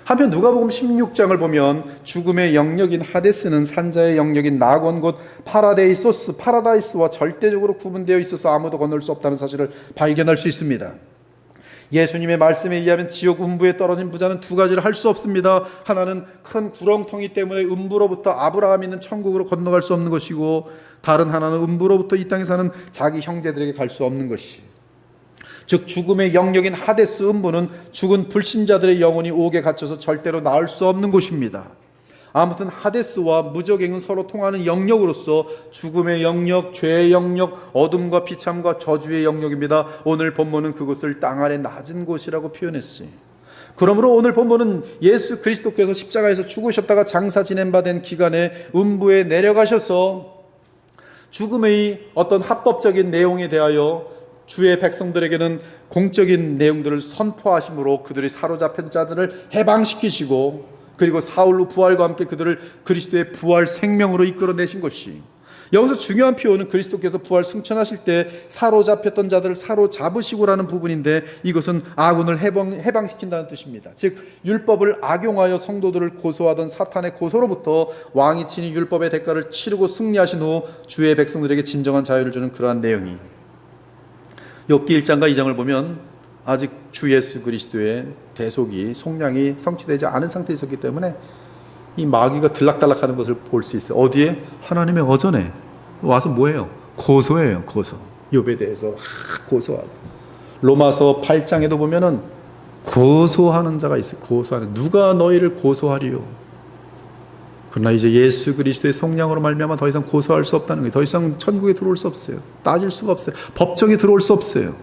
한편 누가복음 16장을 보면 죽음의 영역인 하데스는 산자의 영역인 낙원 곧 파라다이스와 절대적으로 구분되어 있어서 아무도 건널 수 없다는 사실을 발견할 수 있습니다. 예수님의 말씀에 의하면 지옥 음부에 떨어진 부자는 두 가지를 할 수 없습니다. 하나는 큰 구렁텅이 때문에 음부로부터 아브라함이 있는 천국으로 건너갈 수 없는 것이고, 다른 하나는 음부로부터 이 땅에 사는 자기 형제들에게 갈 수 없는 것이, 즉 죽음의 영역인 하데스 음부는 죽은 불신자들의 영혼이 옥에 갇혀서 절대로 나올 수 없는 곳입니다. 아무튼 하데스와 무저갱은 서로 통하는 영역으로서 죽음의 영역, 죄의 영역, 어둠과 비참과 저주의 영역입니다. 오늘 본문은 그곳을 땅 아래 낮은 곳이라고 표현했어요. 그러므로 오늘 본문은 예수 그리스도께서 십자가에서 죽으셨다가 장사 지낸 바 된 기간에 음부에 내려가셔서 죽음의 어떤 합법적인 내용에 대하여 주의 백성들에게는 공적인 내용들을 선포하심으로 그들이 사로잡힌 자들을 해방시키시고, 그리고 사흘 후 부활과 함께 그들을 그리스도의 부활 생명으로 이끌어내신 것이, 여기서 중요한 표현은 그리스도께서 부활 승천하실 때 사로잡혔던 자들을 사로잡으시고라는 부분인데, 이것은 아군을 해방시킨다는 뜻입니다. 즉 율법을 악용하여 성도들을 고소하던 사탄의 고소로부터 왕이 친히 율법의 대가를 치르고 승리하신 후 주의 백성들에게 진정한 자유를 주는 그러한 내용이, 욥기 1장과 2장을 보면 아직 주 예수 그리스도의 대속이 속량이 성취되지 않은 상태에 있었기 때문에 이 마귀가 들락달락하는 것을 볼 수 있어요. 어디에? 하나님의 어전에 와서 뭐예요? 고소해요. 고소. 욥에 대해서 고소하고, 로마서 8장에도 보면은 고소하는 자가 있어요. 고소하는, 누가 너희를 고소하리요? 그러나 이제 예수 그리스도의 속량으로 말미암아 더 이상 고소할 수 없다는 거예요. 더 이상 천국에 들어올 수 없어요. 따질 수가 없어요. 법정에 들어올 수 없어요.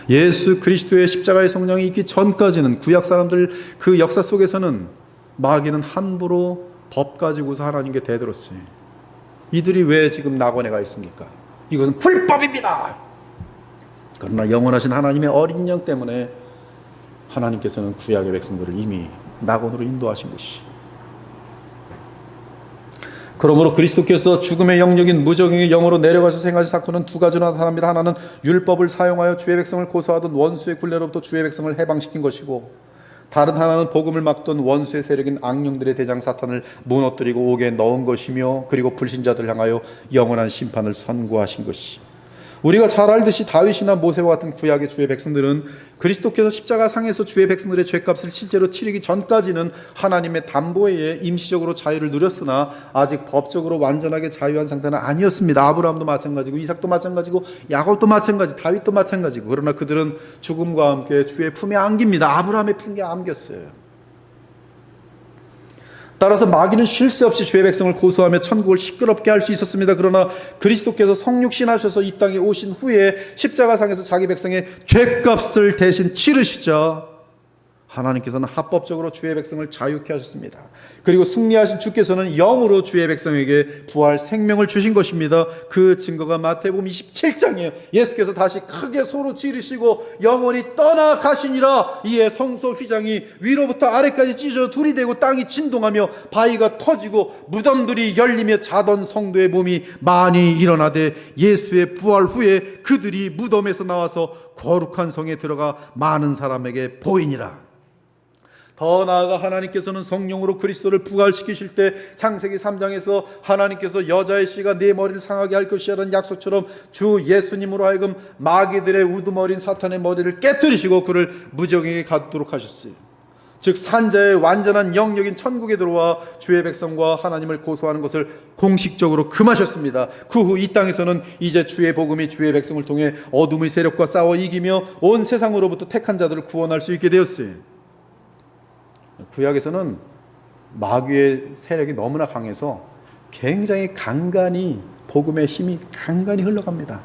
예수 그리스도의 십자가의 속량이 있기 전까지는, 구약 사람들 그 역사 속에서는 마귀는 함부로 법 가지고서 하나님께 대들었어요. 이들이 왜 지금 낙원에 가 있습니까? 이것은 불법입니다. 그러나 영원하신 하나님의 어린 영 때문에 하나님께서는 구약의 백성들을 이미 낙원으로 인도하신 것이, 그러므로 그리스도께서 죽음의 영역인 무저갱의 영으로 내려가서 생하신 사건은 두 가지로 나타납니다. 하나는 율법을 사용하여 주의 백성을 고소하던 원수의 굴레로부터 주의 백성을 해방시킨 것이고, 다른 하나는 복음을 막던 원수의 세력인 악령들의 대장 사탄을 무너뜨리고 옥에 넣은 것이며, 그리고 불신자들을 향하여 영원한 심판을 선고하신 것이, 우리가 잘 알듯이 다윗이나 모세와 같은 구약의 주의 백성들은 그리스도께서 십자가 상에서 주의 백성들의 죄값을 실제로 치르기 전까지는 하나님의 담보에 의해 임시적으로 자유를 누렸으나 아직 법적으로 완전하게 자유한 상태는 아니었습니다. 아브라함도 마찬가지고, 이삭도 마찬가지고, 야곱도 마찬가지, 다윗도 마찬가지고. 그러나 그들은 죽음과 함께 주의 품에 안깁니다. 아브라함의 품에 안겼어요. 따라서 마귀는 쉴 새 없이 주의 백성을 고소하며 천국을 시끄럽게 할 수 있었습니다. 그러나 그리스도께서 성육신 하셔서 이 땅에 오신 후에 십자가상에서 자기 백성의 죄값을 대신 치르시자 하나님께서는 합법적으로 주의 백성을 자유케 하셨습니다. 그리고 승리하신 주께서는 영으로 주의 백성에게 부활 생명을 주신 것입니다. 그 증거가 마태복음 27장이에요. 예수께서 다시 크게 소로 지르시고 영원히 떠나가시니라. 이에 성소 휘장이 위로부터 아래까지 찢어져 둘이 되고 땅이 진동하며 바위가 터지고 무덤들이 열리며 자던 성도의 몸이 많이 일어나되, 예수의 부활 후에 그들이 무덤에서 나와서 거룩한 성에 들어가 많은 사람에게 보이니라. 더 나아가 하나님께서는 성령으로 그리스도를 부활시키실 때 창세기 3장에서 하나님께서 여자의 씨가 네 머리를 상하게 할 것이라는 약속처럼 주 예수님으로 하여금 마귀들의 우두머리인 사탄의 머리를 깨뜨리시고 그를 무저갱에 가두도록 하셨어요. 즉 산자의 완전한 영역인 천국에 들어와 주의 백성과 하나님을 고소하는 것을 공식적으로 금하셨습니다. 그 후 이 땅에서는 이제 주의 복음이 주의 백성을 통해 어둠의 세력과 싸워 이기며 온 세상으로부터 택한 자들을 구원할 수 있게 되었어요. 구약에서는 마귀의 세력이 너무나 강해서 굉장히 간간히 복음의 힘이 간간히 흘러갑니다.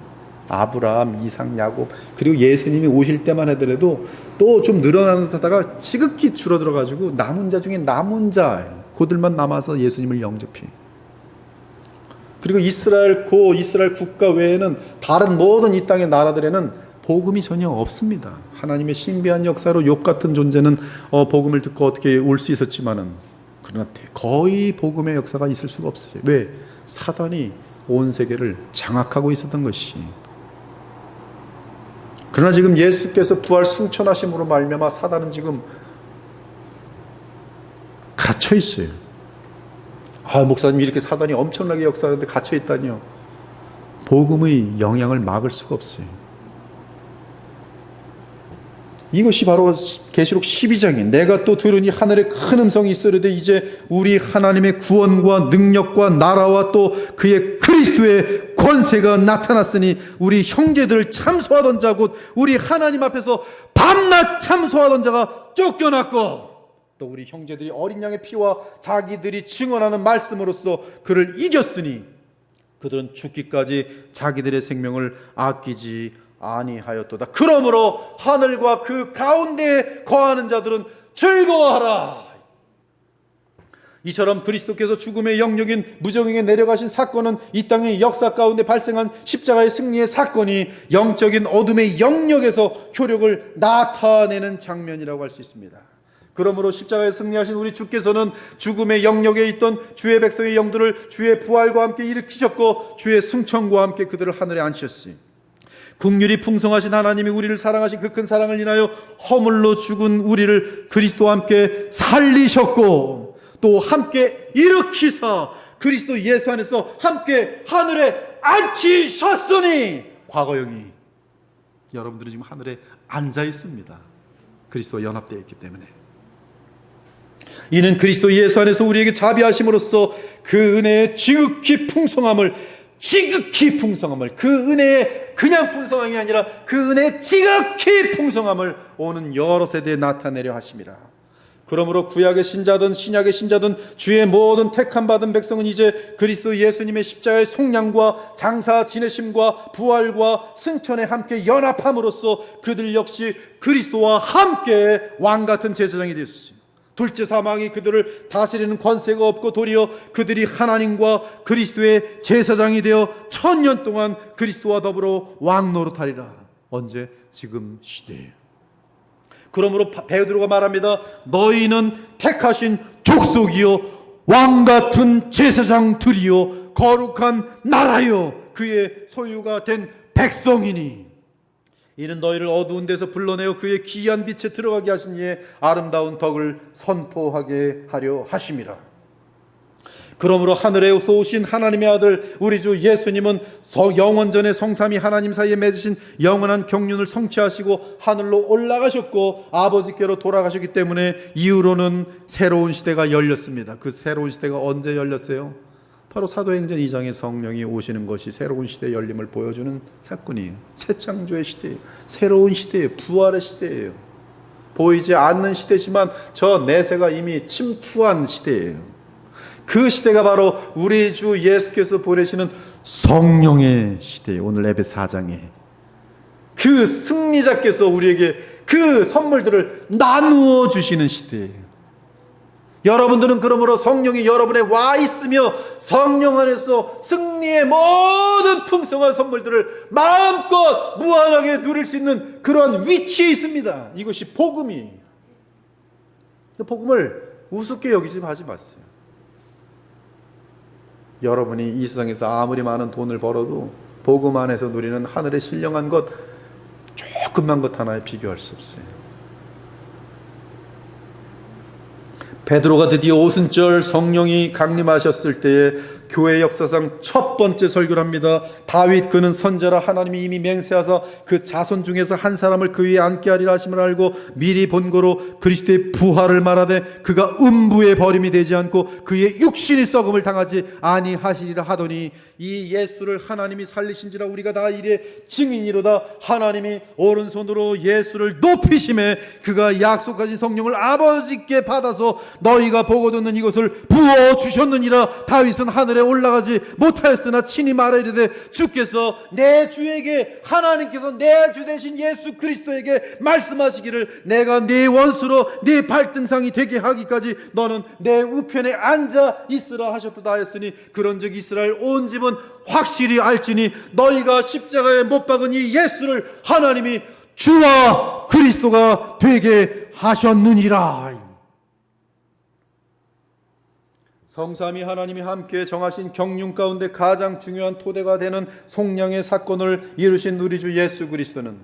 아브라함, 이삭, 야곱, 그리고 예수님이 오실 때만 하더라도 또 좀 늘어나다가 지극히 줄어들어가지고 남은 자 중에 남은 자 그들만 남아서 예수님을 영접해. 그리고 이스라엘 국가 외에는 다른 모든 이 땅의 나라들에는 복음이 전혀 없습니다. 하나님의 신비한 역사로 욥 같은 존재는 복음을 듣고 어떻게 올 수 있었지만은, 그러나 거의 복음의 역사가 있을 수가 없어요. 왜? 사단이 온 세계를 장악하고 있었던 것이. 그러나 지금 예수께서 부활 승천하심으로 말미암아 사단은 지금 갇혀 있어요. 목사님, 이렇게 사단이 엄청나게 역사하는데 갇혀 있다니요. 복음의 영향을 막을 수가 없어요. 이것이 바로 계시록 12장에 내가 또 들으니 하늘에 큰 음성이 있으려되 이제 우리 하나님의 구원과 능력과 나라와 또 그의 그리스도의 권세가 나타났으니 우리 형제들을 참소하던 자 곧 우리 하나님 앞에서 밤낮 참소하던 자가 쫓겨났고 또 우리 형제들이 어린 양의 피와 자기들이 증언하는 말씀으로써 그를 이겼으니 그들은 죽기까지 자기들의 생명을 아끼지 아니하였도다. 그러므로 하늘과 그 가운데에 거하는 자들은 즐거워하라. 이처럼 그리스도께서 죽음의 영역인 무정행에 내려가신 사건은 이 땅의 역사 가운데 발생한 십자가의 승리의 사건이 영적인 어둠의 영역에서 효력을 나타내는 장면이라고 할 수 있습니다. 그러므로 십자가에 승리하신 우리 주께서는 죽음의 영역에 있던 주의 백성의 영들을 주의 부활과 함께 일으키셨고 주의 승천과 함께 그들을 하늘에 앉히셨으니 긍휼이 풍성하신 하나님이 우리를 사랑하신 그 큰 사랑을 인하여 허물로 죽은 우리를 그리스도와 함께 살리셨고 또 함께 일으키사 그리스도 예수 안에서 함께 하늘에 앉히셨으니 과거형이 여러분들이 지금 하늘에 앉아 있습니다. 그리스도와 연합되어 있기 때문에. 이는 그리스도 예수 안에서 우리에게 자비하심으로써 그 은혜의 지극히 풍성함을 그 은혜의 그냥 풍성함이 아니라 그 은혜의 지극히 풍성함을 오는 여러 세대에 나타내려 하심이라. 그러므로 구약의 신자든 신약의 신자든 주의 모든 택함 받은 백성은 이제 그리스도 예수님의 십자가의 속량과 장사 지내심과 부활과 승천에 함께 연합함으로써 그들 역시 그리스도와 함께 왕같은 제사장이 되었습니다. 둘째 사망이 그들을 다스리는 권세가 없고 도리어 그들이 하나님과 그리스도의 제사장이 되어 1000년 동안 그리스도와 더불어 왕노릇하리라. 언제? 지금 시대에. 그러므로 베드로가 말합니다. 너희는 택하신 족속이요 왕같은 제사장들이요 거룩한 나라요 그의 소유가 된 백성이니 이는 너희를 어두운 데서 불러내어 그의 기이한 빛에 들어가게 하신 이의 아름다운 덕을 선포하게 하려 하심이라. 그러므로 하늘에서 오신 하나님의 아들 우리 주 예수님은 영원전에 성삼위 하나님 사이에 맺으신 영원한 경륜을 성취하시고 하늘로 올라가셨고 아버지께로 돌아가셨기 때문에 이후로는 새로운 시대가 열렸습니다. 그 새로운 시대가 언제 열렸어요? 바로 사도행전 2장에 성령이 오시는 것이 새로운 시대의 열림을 보여주는 사건이에요. 새 창조의 시대예요. 새로운 시대예요. 부활의 시대예요. 보이지 않는 시대지만 저 내세가 이미 침투한 시대예요. 그 시대가 바로 우리 주 예수께서 보내시는 성령의 시대예요. 오늘 에베소 4장에 그 승리자께서 우리에게 그 선물들을 나누어 주시는 시대예요. 여러분들은 그러므로 성령이 여러분에 와 있으며 성령 안에서 승리의 모든 풍성한 선물들을 마음껏 무한하게 누릴 수 있는 그러한 위치에 있습니다. 이것이 복음이에요. 복음을 우습게 여기지 하지 마세요. 여러분이 이 세상에서 아무리 많은 돈을 벌어도 복음 안에서 누리는 하늘의 신령한 것 조금만 것 하나에 비교할 수 없어요. 베드로가 드디어 오순절 성령이 강림하셨을 때에 교회 역사상 첫 번째 설교를 합니다. 다윗 그는 선지라 하나님이 이미 맹세하사 그 자손 중에서 한 사람을 그 위에 앉게 하리라 하심을 알고 미리 본고로 그리스도의 부활을 말하되 그가 음부의 버림이 되지 않고 그의 육신이 썩음을 당하지 아니하시리라 하더니 이 예수를 하나님이 살리신지라 우리가 다 이래 증인이로다. 하나님이 오른손으로 예수를 높이심에 그가 약속하신 성령을 아버지께 받아서 너희가 보고 듣는 이것을 부어주셨느니라. 다윗은 하늘에 올라가지 못하였으나 친히 말하이르되 주께서 내 주에게 하나님께서 내 주 되신 예수 그리스도에게 말씀하시기를 내가 네 원수로 네 발등상이 되게 하기까지 너는 내 우편에 앉아 있으라 하셨도다 하였으니 그런즉 이스라엘 온 집은 확실히 알지니 너희가 십자가에 못 박은 이 예수를 하나님이 주와 그리스도가 되게 하셨느니라. 성삼위 하나님이 함께 정하신 경륜 가운데 가장 중요한 토대가 되는 속량의 사건을 이루신 우리 주 예수 그리스도는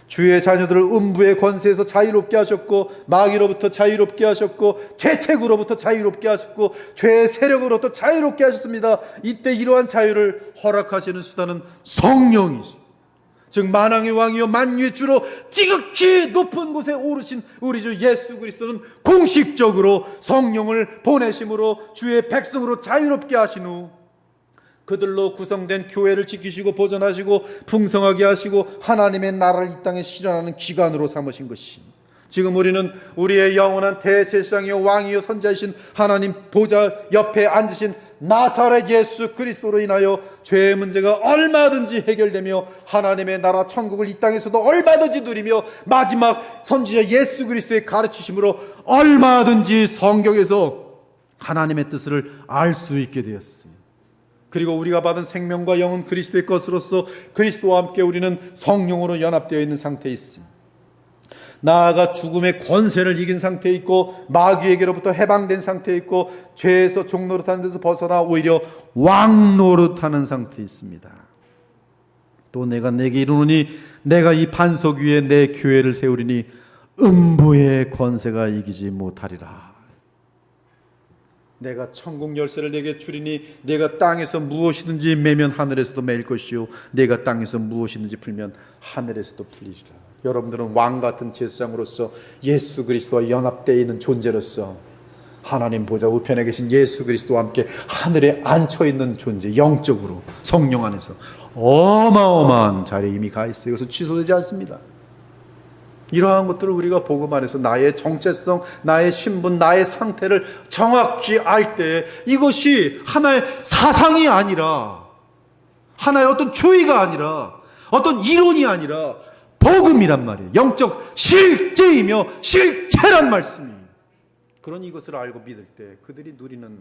주의 자녀들을 음부의 권세에서 자유롭게 하셨고 마귀로부터 자유롭게 하셨고 죄책으로부터 자유롭게 하셨고 죄의 세력으로부터 자유롭게 하셨습니다. 이때 이러한 자유를 허락하시는 수단은 성령이죠. 즉 만왕의 왕이요 만유의 주로 지극히 높은 곳에 오르신 우리 주 예수 그리스도는 공식적으로 성령을 보내심으로 주의 백성으로 자유롭게 하신 후 그들로 구성된 교회를 지키시고 보존하시고 풍성하게 하시고 하나님의 나라를 이 땅에 실현하는 기관으로 삼으신 것이 지금 우리는 우리의 영원한 대제사장이요 왕이요 선지자이신 하나님 보좌 옆에 앉으신 나사렛 예수 그리스도로 인하여 죄의 문제가 얼마든지 해결되며 하나님의 나라 천국을 이 땅에서도 얼마든지 누리며 마지막 선지자 예수 그리스도의 가르치심으로 얼마든지 성경에서 하나님의 뜻을 알 수 있게 되었습니다. 그리고 우리가 받은 생명과 영은 그리스도의 것으로서 그리스도와 함께 우리는 성령으로 연합되어 있는 상태에 있습니다. 나아가 죽음의 권세를 이긴 상태에 있고 마귀에게로부터 해방된 상태에 있고 죄에서 종노릇하는 데서 벗어나 오히려 왕노릇하는 상태에 있습니다. 또 내가 내게 이르노니 내가 이 반석 위에 내 교회를 세우리니 음부의 권세가 이기지 못하리라. 내가 천국 열쇠를 내게 주리니 내가 땅에서 무엇이든지 매면 하늘에서도 매일 것이요 내가 땅에서 무엇이든지 풀면 하늘에서도 풀리리라. 여러분들은 왕같은 제사장으로서 예수 그리스도와 연합되어 있는 존재로서 하나님 보좌 우편에 계신 예수 그리스도와 함께 하늘에 앉혀있는 존재, 영적으로 성령 안에서 어마어마한 자리에 이미 가 있어요. 이것은 취소되지 않습니다. 이러한 것들을 우리가 복음 안에서 나의 정체성, 나의 신분, 나의 상태를 정확히 알 때 이것이 하나의 사상이 아니라 하나의 어떤 주의가 아니라 어떤 이론이 아니라 복음이란 말이에요. 영적 실제이며 실체란 말씀이에요. 그런 이것을 알고 믿을 때 그들이 누리는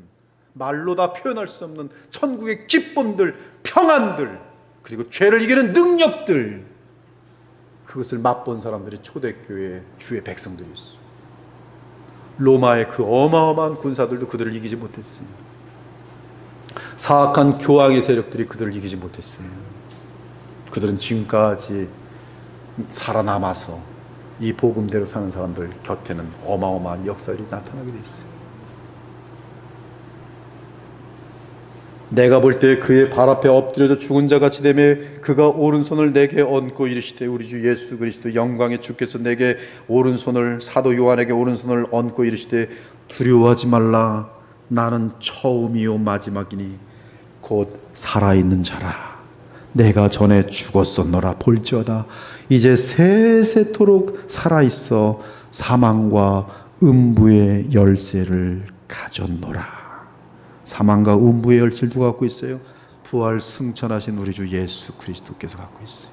말로 다 표현할 수 없는 천국의 기쁨들, 평안들, 그리고 죄를 이기는 능력들, 그것을 맛본 사람들이 초대교회의 주의 백성들이었어요. 로마의 그 어마어마한 군사들도 그들을 이기지 못했어요. 사악한 교황의 세력들이 그들을 이기지 못했어요. 그들은 지금까지 살아남아서 이 복음대로 사는 사람들 곁에는 어마어마한 역사들이 나타나게 돼 있어요. 내가 볼 때 그의 발 앞에 엎드려져 죽은 자 같이 되며 그가 오른손을 내게 얹고 이르시되 우리 주 예수 그리스도 영광의 주께서 내게 오른손을 사도 요한에게 오른손을 얹고 이르시되 두려워하지 말라 나는 처음이요 마지막이니 곧 살아있는 자라 내가 전에 죽었었노라 볼지어다 이제 세세토록 살아있어 사망과 음부의 열쇠를 가졌노라. 사망과 음부의 열쇠를 누가 갖고 있어요? 부활 승천하신 우리 주 예수 그리스도께서 갖고 있어요.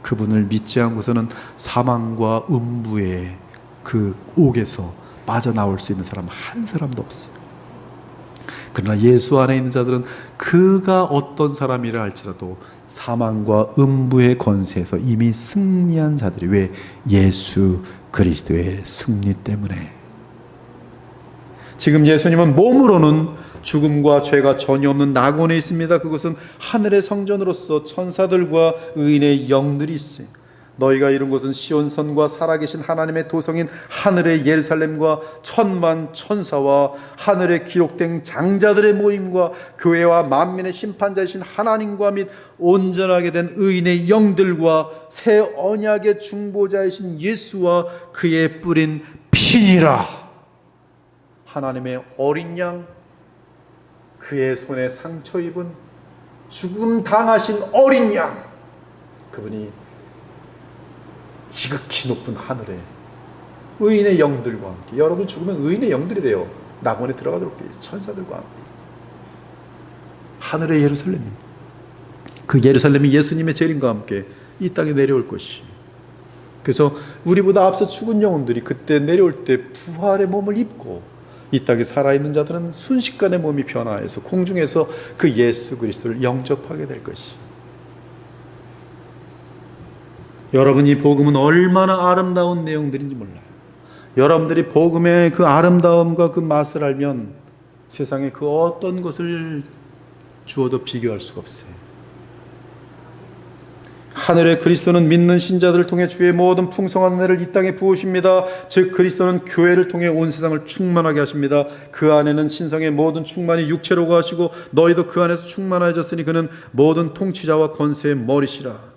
그분을 믿지 않고서는 사망과 음부의 그 옥에서 빠져나올 수 있는 사람 한 사람도 없어요. 그러나 예수 안에 있는 자들은 그가 어떤 사람이라 할지라도 사망과 음부의 권세에서 이미 승리한 자들이 왜? 예수 그리스도의 승리 때문에. 지금 예수님은 몸으로는 죽음과 죄가 전혀 없는 낙원에 있습니다. 그것은 하늘의 성전으로서 천사들과 의인의 영들이 있어요. 너희가 이룬 곳은 시온산과 살아계신 하나님의 도성인 하늘의 예루살렘과 천만 천사와 하늘에 기록된 장자들의 모임과 교회와 만민의 심판자이신 하나님과 및 온전하게 된 의인의 영들과 새 언약의 중보자이신 예수와 그의 뿌린 피니라. 하나님의 어린 양, 그의 손에 상처 입은 죽음 당하신 어린 양, 그분이 지극히 높은 하늘에 의인의 영들과 함께, 여러분 죽으면 의인의 영들이 돼요. 낙원에 들어가도록 돼요. 천사들과 함께 하늘의 예루살렘, 그 예루살렘이 예수님의 재림과 함께 이 땅에 내려올 것이. 그래서 우리보다 앞서 죽은 영혼들이 그때 내려올 때 부활의 몸을 입고 이 땅에 살아있는 자들은 순식간에 몸이 변화해서 공중에서 그 예수 그리스도를 영접하게 될 것이. 여러분, 이 복음은 얼마나 아름다운 내용들인지 몰라요. 여러분들이 복음의 그 아름다움과 그 맛을 알면 세상에 그 어떤 것을 주어도 비교할 수가 없어요. 하늘의 그리스도는 믿는 신자들을 통해 주의 모든 풍성한 은혜를 이 땅에 부으십니다. 즉 그리스도는 교회를 통해 온 세상을 충만하게 하십니다. 그 안에는 신성의 모든 충만이 육체로 거하시고 너희도 그 안에서 충만하여졌으니 그는 모든 통치자와 권세의 머리시라.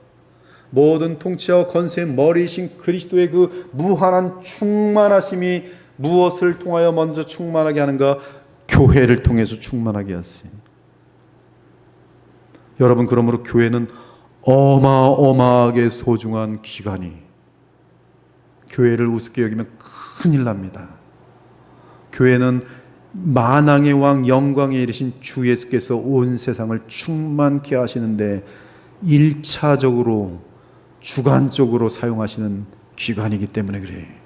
모든 통치자와 권세의 머리이신 그리스도의 그 무한한 충만하심이 무엇을 통하여 먼저 충만하게 하는가? 교회를 통해서 충만하게 하세요. 여러분, 그러므로 교회는 어마어마하게 소중한 기관이, 교회를 우습게 여기면 큰일 납니다. 교회는 만왕의 왕 영광에 이르신 주 예수께서 온 세상을 충만케 하시는데 1차적으로 주관적으로 사용하시는 기관이기 때문에 그래요.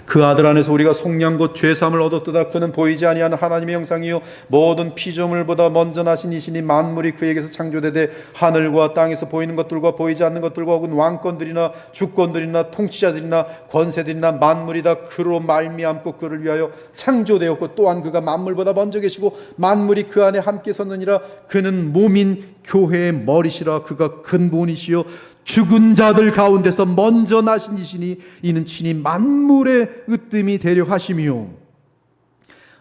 그 아들 안에서 우리가 속량 곧 죄사함을 얻었도다. 그는 보이지 아니하는 하나님의 형상이요 모든 피조물보다 먼저 나신 이시니 만물이 그에게서 창조되되 하늘과 땅에서 보이는 것들과 보이지 않는 것들과 혹은 왕권들이나 주권들이나 통치자들이나 권세들이나 만물이 다 그로 말미암고 그를 위하여 창조되었고 또한 그가 만물보다 먼저 계시고 만물이 그 안에 함께 섰느니라. 그는 몸인 교회의 머리시라. 그가 근본이시요 죽은 자들 가운데서 먼저 나신 이시니 이는 친히 만물의 으뜸이 되려 하심이요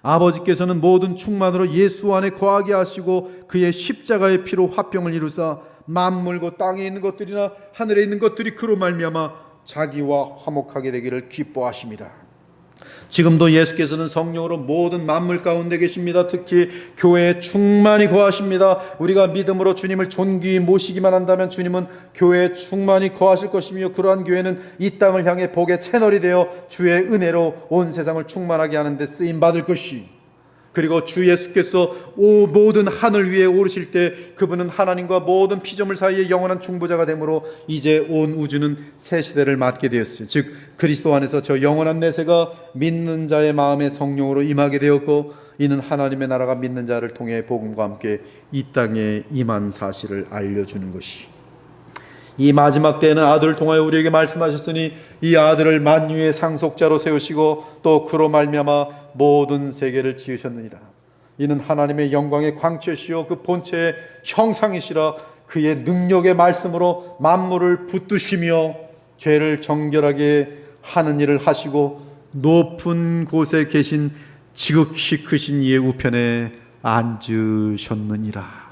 아버지께서는 모든 충만으로 예수 안에 거하게 하시고 그의 십자가의 피로 화평을 이루사 만물과 땅에 있는 것들이나 하늘에 있는 것들이 그로 말미암아 자기와 화목하게 되기를 기뻐하십니다. 지금도 예수께서는 성령으로 모든 만물 가운데 계십니다. 특히 교회에 충만히 거하십니다. 우리가 믿음으로 주님을 존귀히 모시기만 한다면 주님은 교회에 충만히 거하실 것이며 그러한 교회는 이 땅을 향해 복의 채널이 되어 주의 은혜로 온 세상을 충만하게 하는 데 쓰임받을 것이. 그리고 주 예수께서 모든 하늘 위에 오르실 때 그분은 하나님과 모든 피조물 사이의 영원한 중보자가 되므로 이제 온 우주는 새 시대를 맞게 되었어요. 즉 그리스도 안에서 저 영원한 내세가 믿는 자의 마음에 성령으로 임하게 되었고 이는 하나님의 나라가 믿는 자를 통해 복음과 함께 이 땅에 임한 사실을 알려주는 것이. 이 마지막 때에는 아들을 통하여 우리에게 말씀하셨으니 이 아들을 만유의 상속자로 세우시고 또 그로 말미암아 모든 세계를 지으셨느니라. 이는 하나님의 영광의 광채시요 그 본체의 형상이시라. 그의 능력의 말씀으로 만물을 붙드시며 죄를 정결하게 하는 일을 하시고 높은 곳에 계신 지극히 크신 이의 우편에 앉으셨느니라.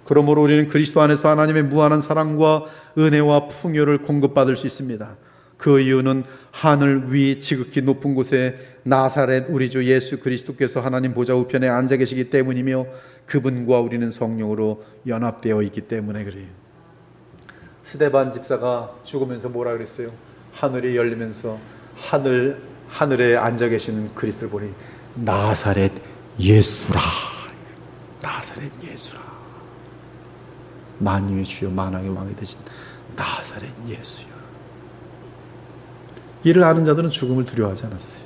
그러므로 우리는 그리스도 안에서 하나님의 무한한 사랑과 은혜와 풍요를 공급받을 수 있습니다. 그 이유는 하늘 위 지극히 높은 곳에 나사렛 우리 주 예수 그리스도께서 하나님 보좌 우편에 앉아 계시기 때문이며 그분과 우리는 성령으로 연합되어 있기 때문에 그래요. 스데반 집사가 죽으면서 뭐라 그랬어요? 하늘이 열리면서 하늘에 앉아 계시는 그리스도를 보니 나사렛 예수라. 나사렛 예수라. 만유의 주여 만왕의 왕이 되신 나사렛 예수여. 이를 아는 자들은 죽음을 두려워하지 않았어요.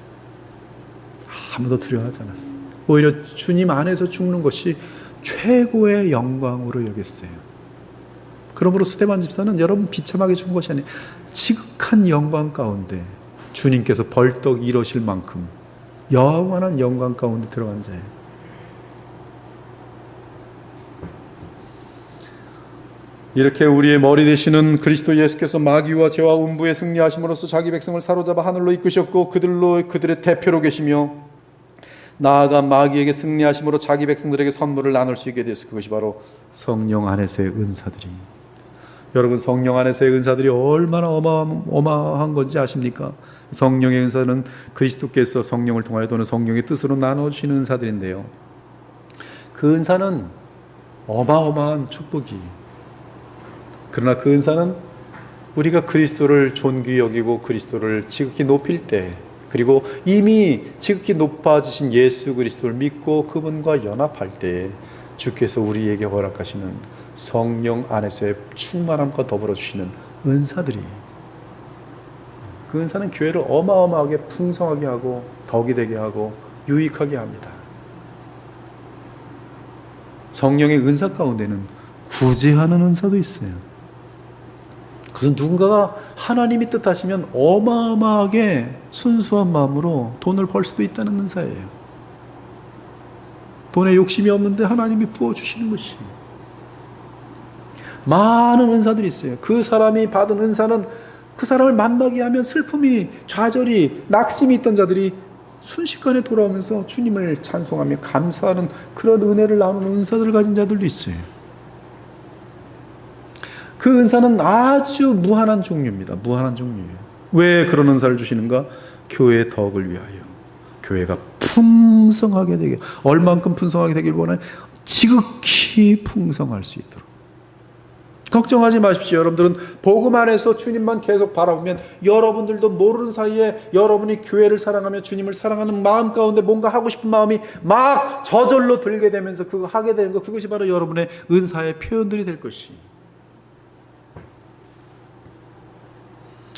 아무도 두려워하지 않았어요. 오히려 주님 안에서 죽는 것이 최고의 영광으로 여겼어요. 그러므로 스데반 집사는 여러분 비참하게 죽은 것이 아니에요. 지극한 영광 가운데 주님께서 벌떡 일으실 만큼 영원한 영광 가운데 들어간 자예요. 이렇게 우리의 머리 되시는 그리스도 예수께서 마귀와 죄와 음부에 승리하심으로써 자기 백성을 사로잡아 하늘로 이끄셨고 그들의 대표로 계시며 나아가 마귀에게 승리하심으로 자기 백성들에게 선물을 나눌 수 있게 되었어요. 그것이 바로 성령 안에서의 은사들이. 여러분, 성령 안에서의 은사들이 얼마나 어마어마한 건지 아십니까? 성령의 은사는 그리스도께서 성령을 통하여 또는 성령의 뜻으로 나눠주시는 은사들인데요, 그 은사는 어마어마한 축복이. 그러나 그 은사는 우리가 그리스도를 존귀 여기고 그리스도를 지극히 높일 때, 그리고 이미 지극히 높아지신 예수 그리스도를 믿고 그분과 연합할 때 주께서 우리에게 허락하시는 성령 안에서의 충만함과 더불어 주시는 은사들이, 그 은사는 교회를 어마어마하게 풍성하게 하고 덕이 되게 하고 유익하게 합니다. 성령의 은사 가운데는 구제하는 은사도 있어요. 그것은 누군가가 하나님이 뜻하시면 어마어마하게 순수한 마음으로 돈을 벌 수도 있다는 은사예요. 돈에 욕심이 없는데 하나님이 부어주시는 것이. 많은 은사들이 있어요. 그 사람이 받은 은사는 그 사람을 만나게 하면 슬픔이, 좌절이, 낙심이 있던 자들이 순식간에 돌아오면서 주님을 찬송하며 감사하는 그런 은혜를 나누는 은사들을 가진 자들도 있어요. 그 은사는 아주 무한한 종류입니다. 무한한 종류예요. 왜 그런 은사를 주시는가? 교회의 덕을 위하여, 교회가 풍성하게 되게, 얼만큼 풍성하게 되길 원하요? 지극히 풍성할 수 있도록. 걱정하지 마십시오. 여러분들은 복음 안에서 주님만 계속 바라보면 여러분들도 모르는 사이에 여러분이 교회를 사랑하며 주님을 사랑하는 마음 가운데 뭔가 하고 싶은 마음이 막 저절로 들게 되면서 그거 하게 되는 것, 그것이 바로 여러분의 은사의 표현들이 될 것이.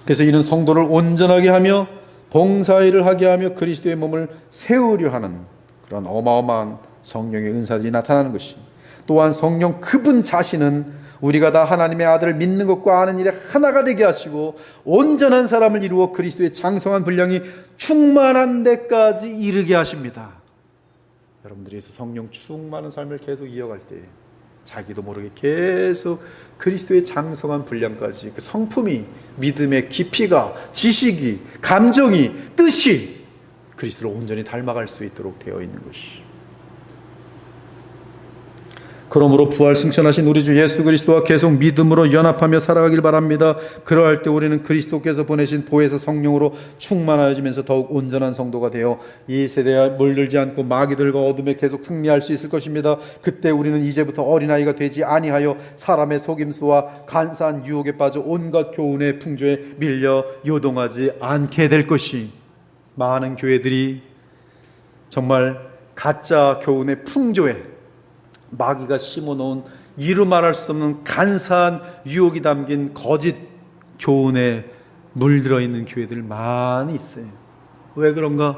그래서 이는 성도를 온전하게 하며 봉사일을 하게 하며 그리스도의 몸을 세우려 하는 그런 어마어마한 성령의 은사들이 나타나는 것이. 또한 성령 그분 자신은 우리가 다 하나님의 아들을 믿는 것과 아는 일에 하나가 되게 하시고 온전한 사람을 이루어 그리스도의 장성한 분량이 충만한 데까지 이르게 하십니다. 여러분들이 성령 충만한 삶을 계속 이어갈 때 자기도 모르게 계속 그리스도의 장성한 분량까지, 그 성품이, 믿음의 깊이가, 지식이, 감정이, 뜻이 그리스도를 온전히 닮아갈 수 있도록 되어 있는 것이. 그러므로 부활 승천하신 우리 주 예수 그리스도와 계속 믿음으로 연합하며 살아가길 바랍니다. 그러할 때 우리는 그리스도께서 보내신 보혜사 성령으로 충만하여지면서 더욱 온전한 성도가 되어 이 세대에 물들지 않고 마귀들과 어둠에 계속 승리할 수 있을 것입니다. 그때 우리는 이제부터 어린아이가 되지 아니하여 사람의 속임수와 간사한 유혹에 빠져 온갖 교훈의 풍조에 밀려 요동하지 않게 될 것이. 많은 교회들이 정말 가짜 교훈의 풍조에 마귀가 심어놓은 이루 말할 수 없는 간사한 유혹이 담긴 거짓 교훈에 물들어 있는 교회들 많이 있어요. 왜 그런가?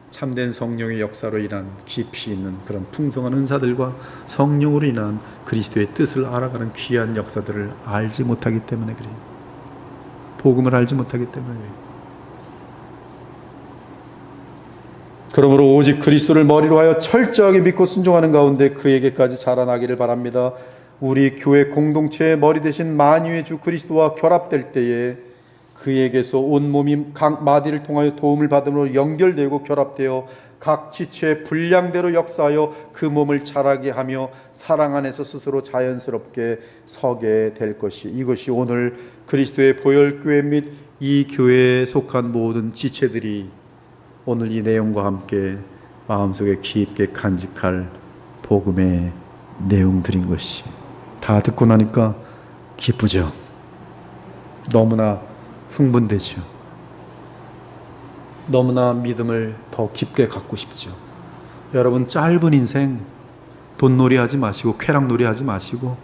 참된 성령의 역사로 인한 깊이 있는 그런 풍성한 은사들과 성령으로 인한 그리스도의 뜻을 알아가는 귀한 역사들을 알지 못하기 때문에 그래요. 복음을 알지 못하기 때문에 그래요. 그러므로 오직 그리스도를 머리로 하여 철저하게 믿고 순종하는 가운데 그에게까지 자라나기를 바랍니다. 우리 교회 공동체의 머리 되신 만유의 주 그리스도와 결합될 때에 그에게서 온몸이 각 마디를 통하여 도움을 받음으로 연결되고 결합되어 각 지체의 분량대로 역사하여 그 몸을 자라게 하며 사랑 안에서 스스로 자연스럽게 서게 될 것이. 이것이 오늘 그리스도의 보혈교회 및 이 교회에 속한 모든 지체들이 오늘 이 내용과 함께 마음속에 깊게 간직할 복음의 내용들인 것이. 다 듣고 나니까 기쁘죠. 너무나 흥분되죠. 너무나 믿음을 더 깊게 갖고 싶죠. 여러분, 짧은 인생 돈놀이 하지 마시고 쾌락놀이 하지 마시고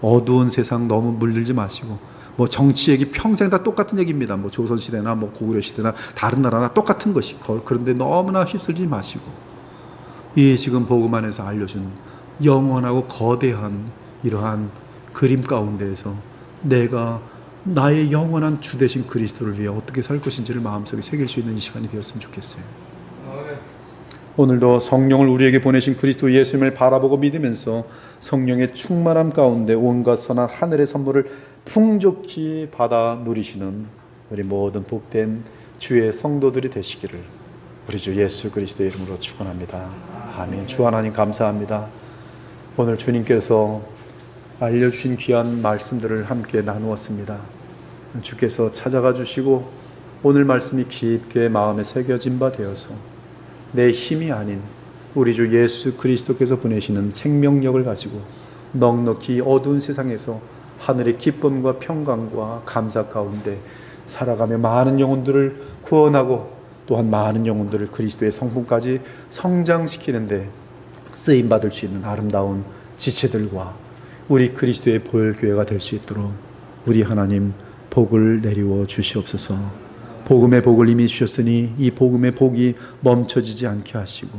어두운 세상 너무 물들지 마시고, 뭐 정치 얘기 평생 다 똑같은 얘기입니다. 뭐 조선시대나 뭐 고구려시대나 다른 나라나 똑같은 것이. 그런데 너무나 휩쓸지 마시고 이 지금 복음 안에서 알려준 영원하고 거대한 이러한 그림 가운데에서 내가 나의 영원한 주 되신 그리스도를 위해 어떻게 살 것인지를 마음속에 새길 수 있는 이 시간이 되었으면 좋겠어요. 오늘도 성령을 우리에게 보내신 그리스도 예수님을 바라보고 믿으면서 성령의 충만함 가운데 온갖 선한 하늘의 선물을 풍족히 받아 누리시는 우리 모든 복된 주의 성도들이 되시기를 우리 주 예수 그리스도의 이름으로 축원합니다. 아멘. 주 하나님 감사합니다. 오늘 주님께서 알려주신 귀한 말씀들을 함께 나누었습니다. 주께서 찾아가 주시고 오늘 말씀이 깊게 마음에 새겨진 바 되어서 내 힘이 아닌 우리 주 예수 그리스도께서 보내시는 생명력을 가지고 넉넉히 어두운 세상에서 하늘의 기쁨과 평강과 감사 가운데 살아가며 많은 영혼들을 구원하고 또한 많은 영혼들을 그리스도의 성품까지 성장시키는데 쓰임받을 수 있는 아름다운 지체들과 우리 그리스도의 보혈교회가 될 수 있도록 우리 하나님 복을 내리워 주시옵소서. 복음의 복을 이미 주셨으니 이 복음의 복이 멈춰지지 않게 하시고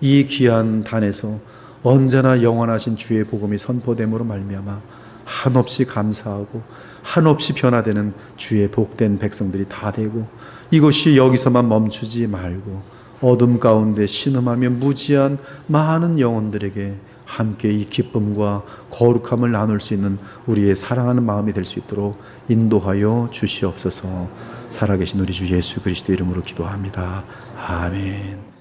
이 귀한 단에서 언제나 영원하신 주의 복음이 선포됨으로 말미암아 한없이 감사하고 한없이 변화되는 주의 복된 백성들이 다 되고 이것이 여기서만 멈추지 말고 어둠 가운데 신음하며 무지한 많은 영혼들에게 함께 이 기쁨과 거룩함을 나눌 수 있는 우리의 사랑하는 마음이 될 수 있도록 인도하여 주시옵소서. 살아계신 우리 주 예수 그리스도 이름으로 기도합니다. 아멘.